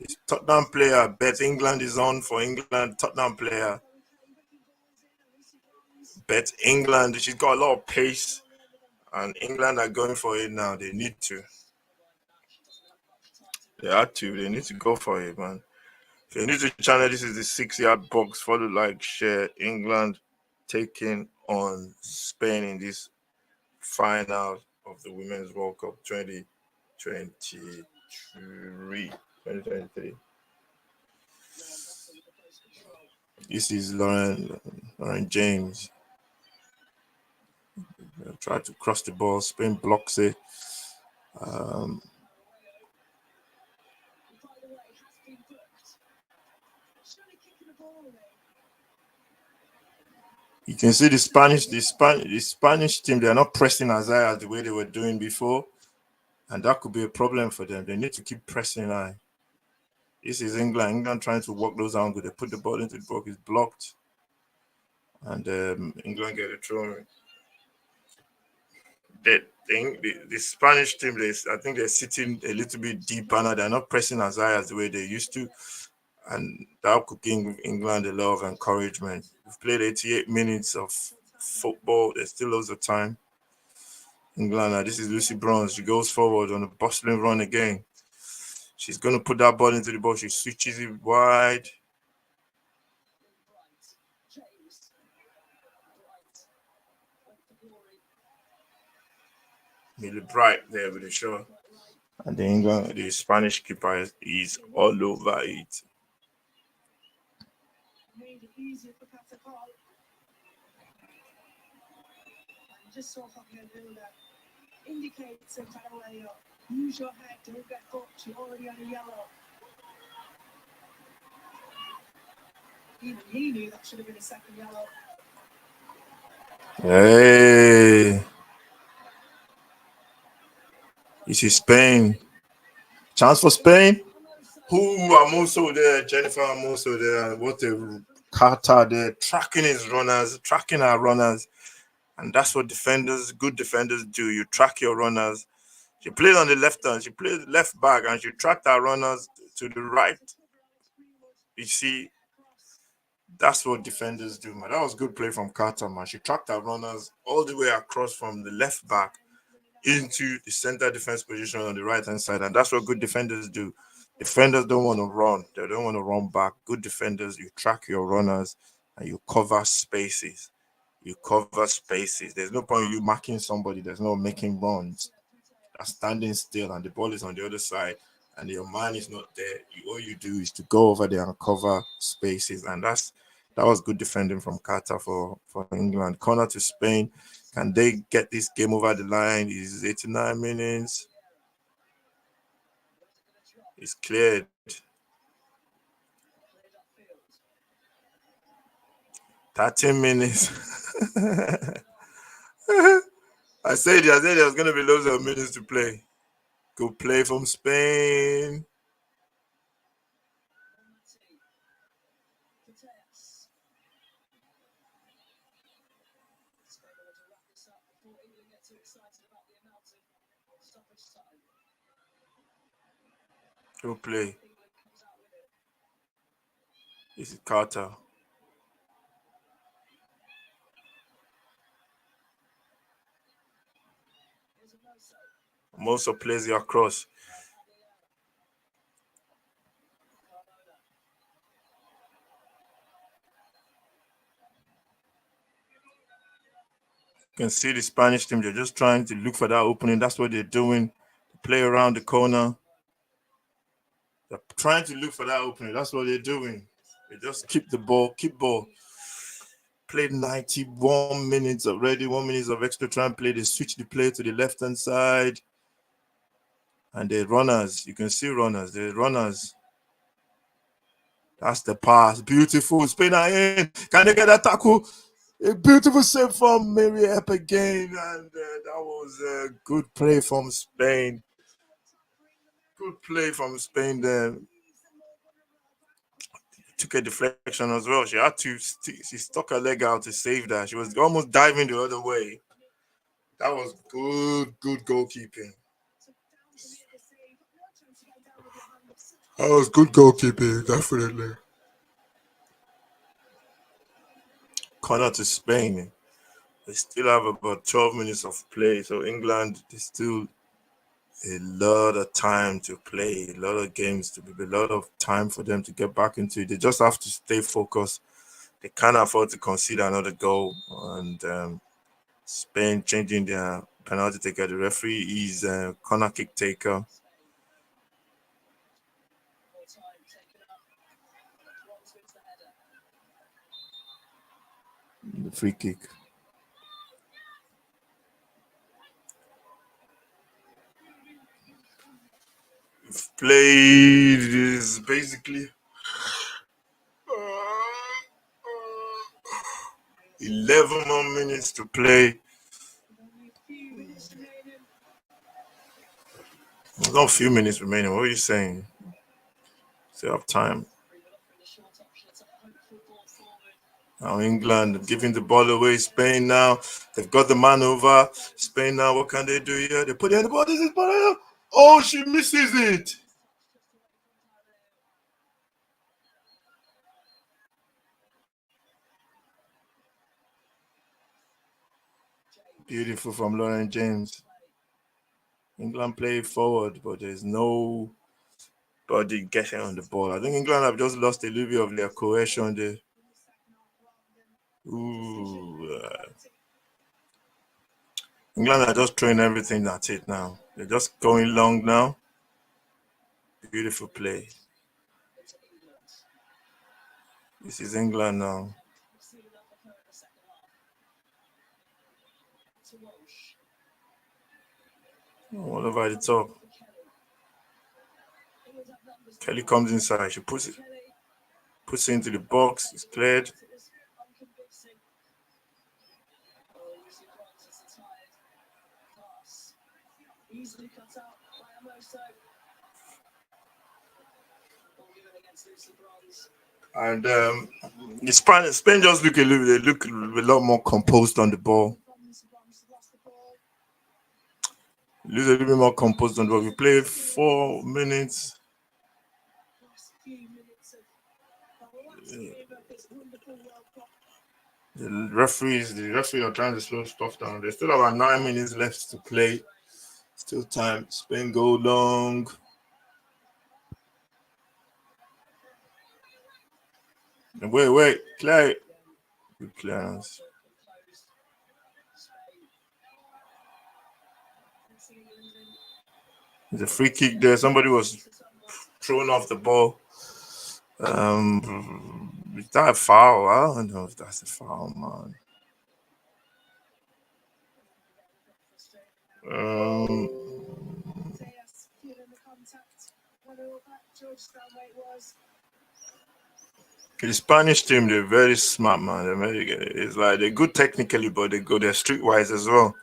It's Tottenham player. Bet England is on for England. Tottenham player. Bet England. She's got a lot of pace. And England are going for it now. They need to. They have to. They need to go for it, man. If you're new to the channel, this is the 6-yard box. Follow, like, share. England taking on Spain in this final of the Women's World Cup 2023. This is Lauren James. Try to cross the ball. Spain blocks it. You can see the Spanish team, they're not pressing as high as the way they were doing before. And that could be a problem for them. They need to keep pressing high. This is England. England trying to work those angles. They put the ball into the box. It's blocked. And England get a throw. The Spanish team, I think they're sitting a little bit deeper now. They're not pressing as high as the way they used to. And that could give England a lot of encouragement. We've played 88 minutes of football. There's still loads of time. England, this is Lucy Bronze. She goes forward on a bustling run again. She's going to put that ball into the ball. She switches it wide. Millie Bright there with the shot. And the Spanish keeper is all over it. Made it easier for Catapult. And just saw Javier do that. Indicates to Caroleo, use your head, don't get booked, you're already on a yellow. Even he knew that should have been a second yellow. Hey. This is Spain. Chance for Spain. Who are also there? Jennifer Amoso there. What a Carter there. Tracking his runners, tracking our runners. And that's what good defenders do. You track your runners. She played on the left hand. She played left back and she tracked our runners to the right. You see, that's what defenders do, man. That was good play from Carter, man. She tracked our runners all the way across from the left back into the center defense position on the right hand side. And that's what good defenders do. Defenders don't want to run. They don't want to run back. Good defenders, you track your runners and you cover spaces. You cover spaces. There's no point in you marking somebody. There's no making runs. That's standing still and the ball is on the other side and your man is not there. All you do is to go over there and cover spaces. And that was good defending from Carter for England. Corner to Spain. Can they get this game over the line? It's 89 minutes. It's cleared. 13 minutes. I said there was going to be loads of minutes to play. Good play from Spain. Good play. This is Carter. Moso plays it across. You can see the Spanish team, they're just trying to look for that opening. That's what they're doing. They play around the corner. They're trying to look for that opening. That's what they're doing. They just keep ball. Played 91 minutes already, 1 minute of extra time play. They switch the play to the left-hand side. And the runners, you can see runners. The runners. That's the pass. Beautiful. Spain are in. Can they get that tackle? A beautiful save from Mary Epp again. And that was a good play from Spain. Good play from Spain there. Took a deflection as well. She had to, she stuck her leg out to save that. She was almost diving the other way. That was good goalkeeping. That was good goalkeeping, definitely. Corner to Spain. They still have about 12 minutes of play. So England is still a lot of time to play, a lot of games to be, a lot of time for them to get back into it. They just have to stay focused. They can't afford to concede another goal. And Spain changing their penalty taker. The referee is a corner kick taker. The free kick. We've played is basically 11 more minutes to play. There's not a few minutes remaining. What are you saying? Still have time. Now England giving the ball away. Spain now. They've got the man over. Spain now. What can they do here? They put it in the ball. This is ball. Oh, she misses it. Beautiful from Lauren James. England play forward, but there's nobody getting on the ball. I think England have just lost a little bit of their cohesion there. Ooh. England are just throwing everything at it now. They're just going long now. Beautiful play. This is England now. Oh, all over the top. Kelly comes inside. She puts it into the box. It's cleared. And Spain just look a lot more composed on the ball. Lose a little bit more composed on the ball. We play 4 minutes. The referee are trying to slow stuff down. There's still about 9 minutes left to play. Still time. Spain go long. Wait, Clay. Good clearance. There's a free kick there. Somebody was thrown off the ball. Is that a foul? I don't know if that's a foul, man. The Spanish team, they're very smart, man. It's like they're good technically, but they're streetwise as well.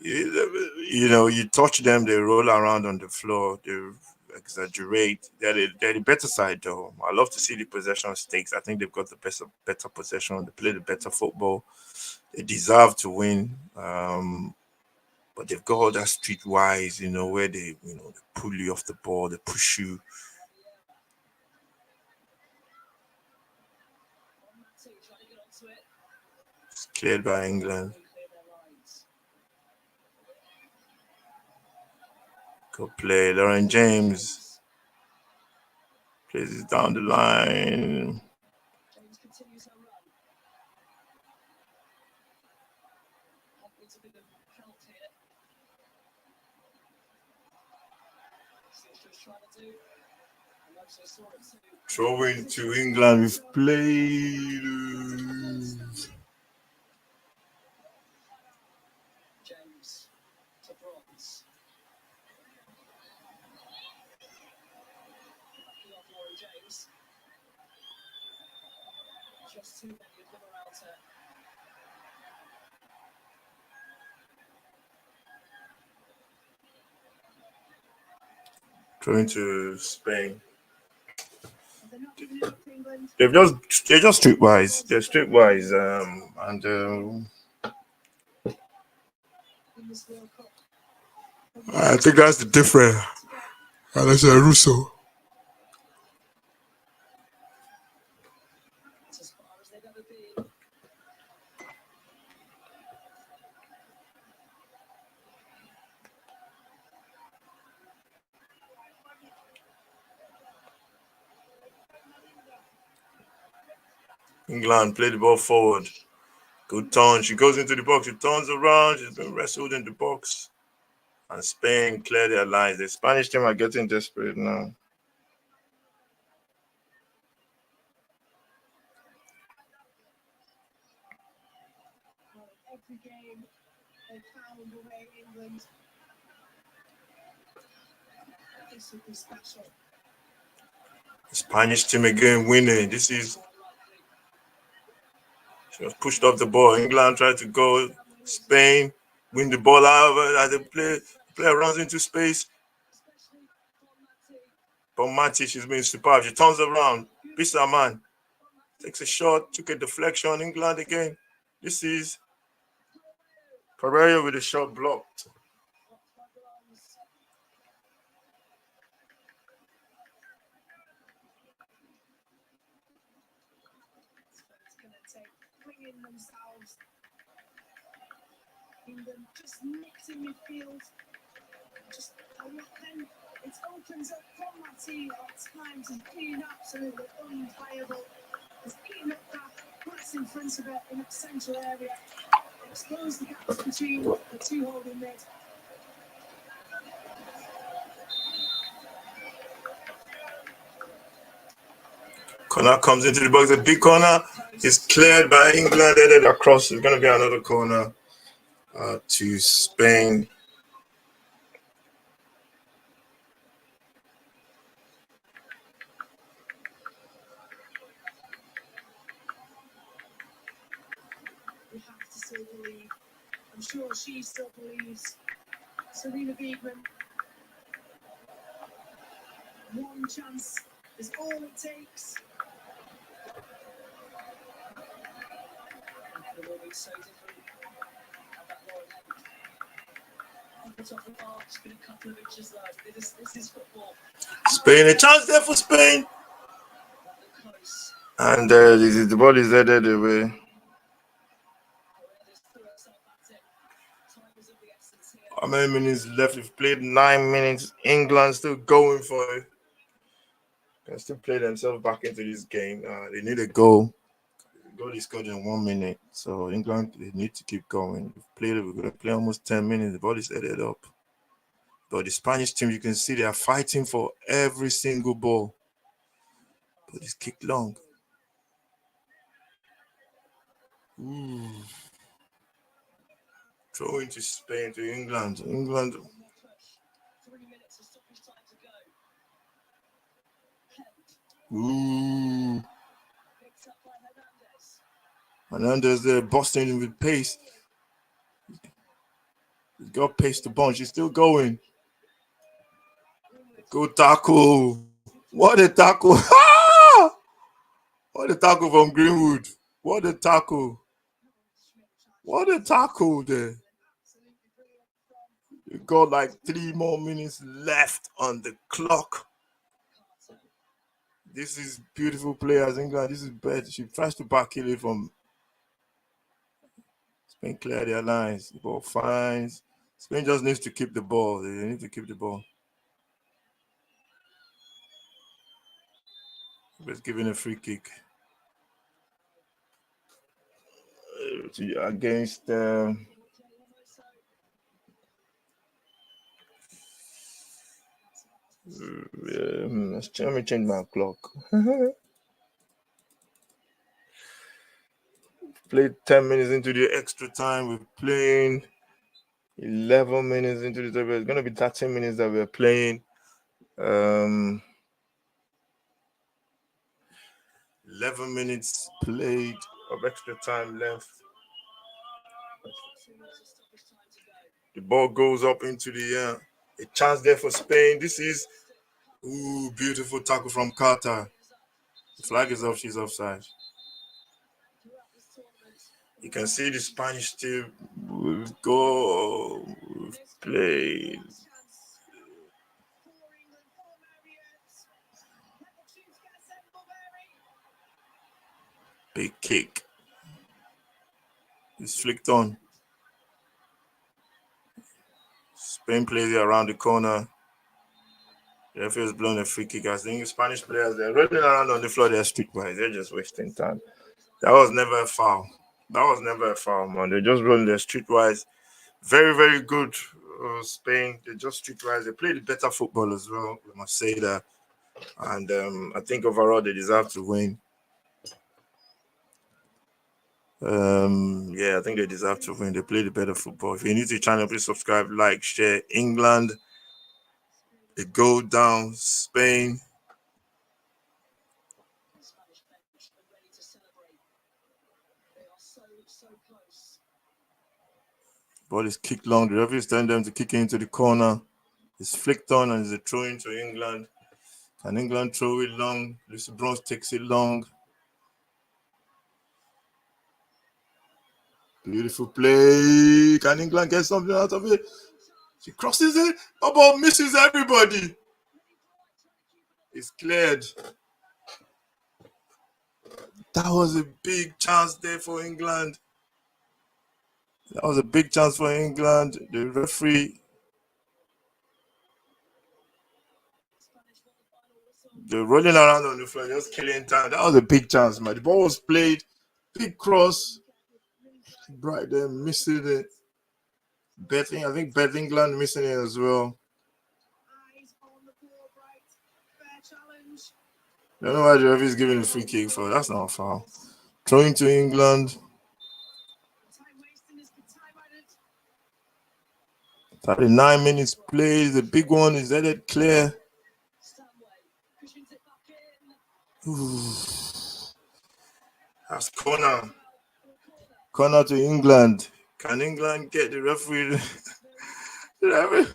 You touch them, they roll around on the floor, they exaggerate. They're the better side, though. I love to see the possession stakes. I think they've got the better possession. They play the better football. They deserve to win. But they've got all that streetwise, where they pull you off the ball, they push you. It's cleared by England. Good play. Lauren James plays it down the line. Throwing to England with play. Throwing to Spain. They're just streetwise. They're streetwise, and I think that's the difference. Unless you're Russo. England play the ball forward. Good turn. She goes into the box. She turns around. She's been wrestled in the box. And Spain clear their lines. The Spanish team are getting desperate now. Every game, they found a way, England. This would be special. The Spanish team again winning. This is. She was pushed off the ball. England tried to go. Spain win the ball out as the player runs into space. But Matic has been superb. She turns around, beats her man, takes a shot, took a deflection. England again. This is Pereira with a shot blocked. Bringing themselves. England just nicked in midfield. Just then it opens up from that team at times and being absolutely unplayable. It's eating up that press in front of it in that central area. Expose the gaps between the two holding mid. Corner comes into the box. A big corner is cleared by England. Headed across. It's going to be another corner to Spain. We have to still believe. I'm sure she still believes. Serena Biegman. One chance is all it takes. It will be so different. It's off the mark. It's been a couple of inches low. This is football. Spain, a chance there for Spain. And the ball is headed away. How many minutes left? We've played 9 minutes. England still going for it. Can still play themselves back into this game. They need a goal. The goal is scored in 1 minute. So England, they need to keep going. We're going to play almost 10 minutes. The ball is headed up. But the Spanish team, you can see they are fighting for every single ball. But it's kicked long. Ooh. Throw into Spain to England. England. 3 minutes of stoppage time to go. Ooh. Picked up by Hernandez. Hernandez there busting with pace. He's got pace to bunch. He's still going. Good tackle. What a tackle. What a tackle from Greenwood. What a tackle. What a tackle there. You got like 3 more minutes left on the clock. This is beautiful players, England. This is bad. She tries to back kill it from Spain. Clear their lines. The ball finds. Spain just needs to keep the ball. They need to keep the ball. Let's give it a free kick against. Let me change my clock. Played 10 minutes into the extra time. We're playing 11 minutes into the table. It's going to be 13 minutes that we're playing. 11 minutes played of extra time left. The ball goes up into the air. A chance there for Spain. This is beautiful tackle from Carter. The flag is off. She's offside. You can see the Spanish team will go play. Big kick. It's flicked on. Spain plays it around the corner. The referee has blown a free kick. I think Spanish players, they're running around on the floor. They're streetwise. They're just wasting time. That was never a foul. That was never a foul, man. They're just running their streetwise. Very, very good. Spain. They're just streetwise. They play the better football as well. We must say that. And I think overall they deserve to win. I think they deserve to win. They play the better football. If you're new to the channel, please subscribe, like, share. England, they go down. Spain. Ball is kicked long. The referee is telling them to kick into the corner. It's flicked on and it's a throw into England. Can England throw it long? Lucy Bronze takes it long. Beautiful play. Can England get something out of it? She crosses it. Oh, ball misses everybody. It's cleared. That was a big chance there for England. That was a big chance for England. The referee, they're rolling around on the floor, just killing time. That was a big chance, man. The ball was played. Big cross. Right there, missing it. I think Bet England missing it as well. I don't know why the referee is giving a free kick for. That's not a foul. Throwing to England. 39 minutes played. The big one is headed clear. Ooh. That's corner. Corner to England. Can England get the referee? The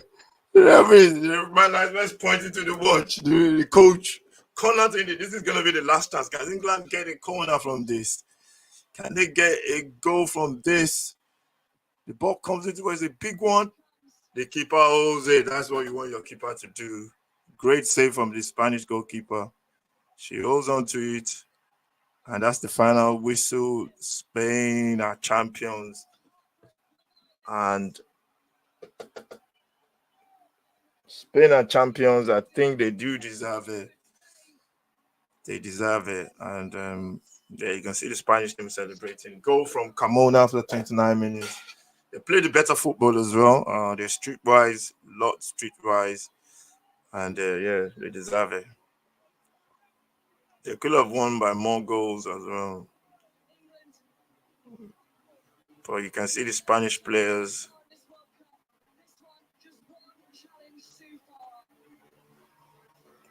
man's pointing to the watch. The coach. Corner to England. This is going to be the last chance. Can England get a corner from this? Can they get a goal from this? The ball comes into it's a big one. The keeper holds it. That's what you want your keeper to do. Great save from the Spanish goalkeeper. She holds on to it. And that's the final whistle. Spain are champions. And Spain are champions. I think they do deserve it. They deserve it. And yeah, you can see the Spanish team celebrating. Goal from Carmona after 29 minutes. They play the better football as well. They're streetwise, lot streetwise. And yeah, they deserve it. They could have won by more goals as well. But you can see the Spanish players.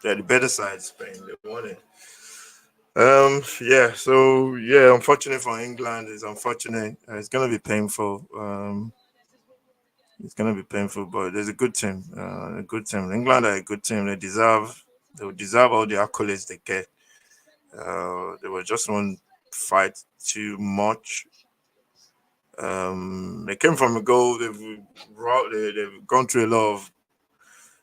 They're the better side, Spain. They won it. Yeah, so yeah, unfortunate for England. It's unfortunate. It's gonna be painful. It's gonna be painful, but there's a good team. A good team. England are a good team. They will deserve all the accolades they get. They were just one fight too much. They came from a goal. They've gone through a lot of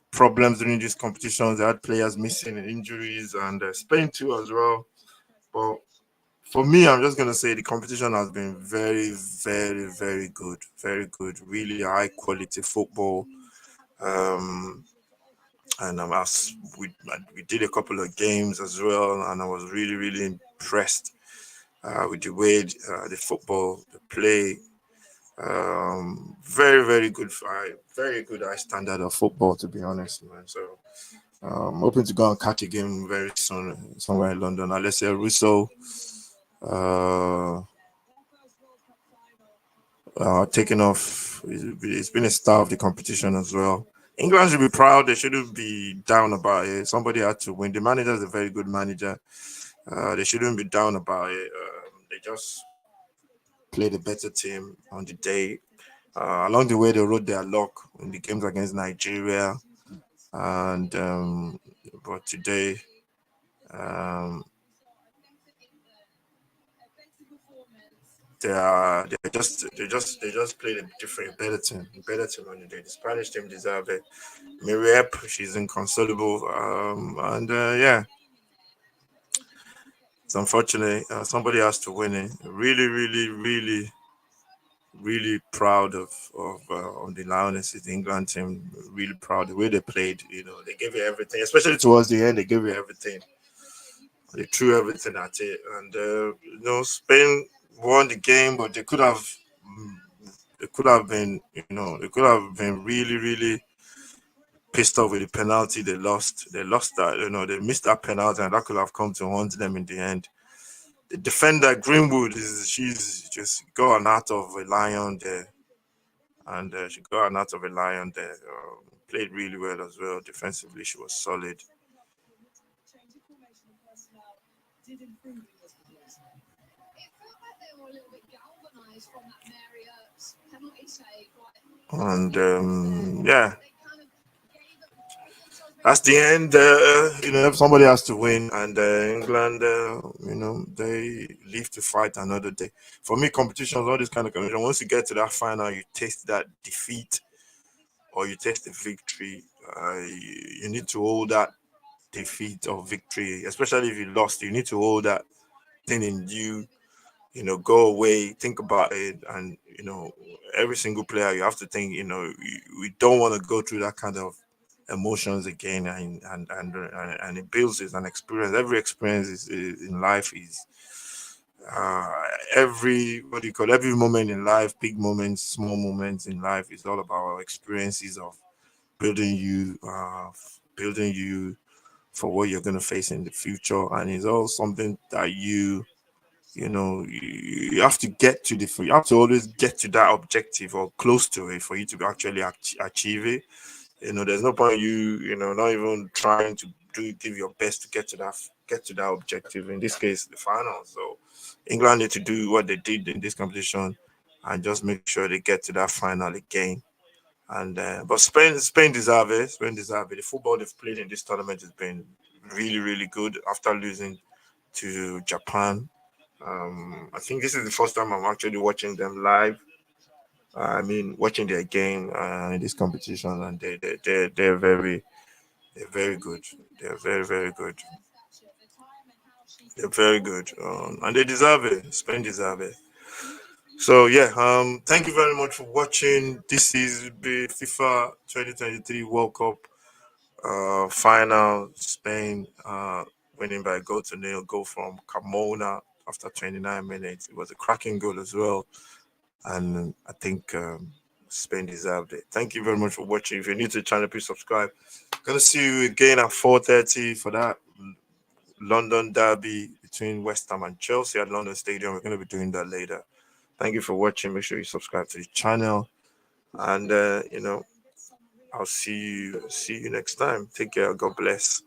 problems during these competitions. They had players missing and injuries, and Spain too as well. But for me, I'm just gonna say the competition has been very, very, very good. Very good. Really high quality football. Um, and we did a couple of games as well, and I was really, really impressed with the way the football, the play. Very, very good, very good high standard of football, to be honest, man. So I'm hoping to go and catch a game very soon somewhere in London. Let's say Russo. Taking off. It's been a star of the competition as well. England should be proud. They shouldn't be down about it. Somebody had to win. The manager is a very good manager. They shouldn't be down about it. They just played a better team on the day. Along the way, they rode their luck in the games against Nigeria, and but today, they just played a better team on the day. The Spanish team deserve it. Miriep, she's inconsolable, and yeah, it's unfortunate. Somebody has to win it. Really, really, really, really proud of the Lionesses, the England team. Really proud the way they played. They gave it everything, especially towards the end. They gave it everything. They threw everything at it, and Spain won the game, but they could have been, they could have been really, really pissed off with the penalty they lost. They lost that, they missed that penalty, and that could have come to haunt them in the end. The defender Greenwood she's just got an out of a lion there, and she got an out of a lion there. Played really well as well. Defensively, she was solid. And yeah, that's the end. If somebody has to win, and England, they live to fight another day. For me, competitions, all this kind of competition. Once you get to that final, you taste that defeat or you taste the victory. You need to hold that defeat or victory, especially if you lost. You need to hold that thing in you. Go away, think about it, and every single player you have to think. We don't want to go through that kind of emotions again, and it builds is an experience. Every experience is in life is uh every what do you call every moment in life, big moments, small moments in life is all about experiences of building you building you for what you're going to face in the future, and it's all something that you have to get to you have to always get to that objective or close to it for you to actually achieve it. There's no point not even trying to give your best to get to that objective. In this case, the final. So England need to do what they did in this competition and just make sure they get to that final again. And but Spain deserve it. Spain deserve it. The football they've played in this tournament has been really, really good after losing to Japan. I think this is the first time I'm actually watching them live. Watching their game in this competition, and they're very good. They're very, very good. They're very good, and they deserve it. Spain deserve it. So yeah, thank you very much for watching. This is the FIFA 2023 World Cup final. Spain winning by a goal to nil. Goal from Carmona after 29 minutes. It was a cracking goal as well, and I think Spain deserved it. Thank you very much for watching. If you're new to the channel, please subscribe. Gonna see you again at 4:30 for that London derby between West Ham and Chelsea at London Stadium. We're gonna be doing that later. Thank you for watching. Make sure you subscribe to the channel, and I'll see you next time. Take care. God bless.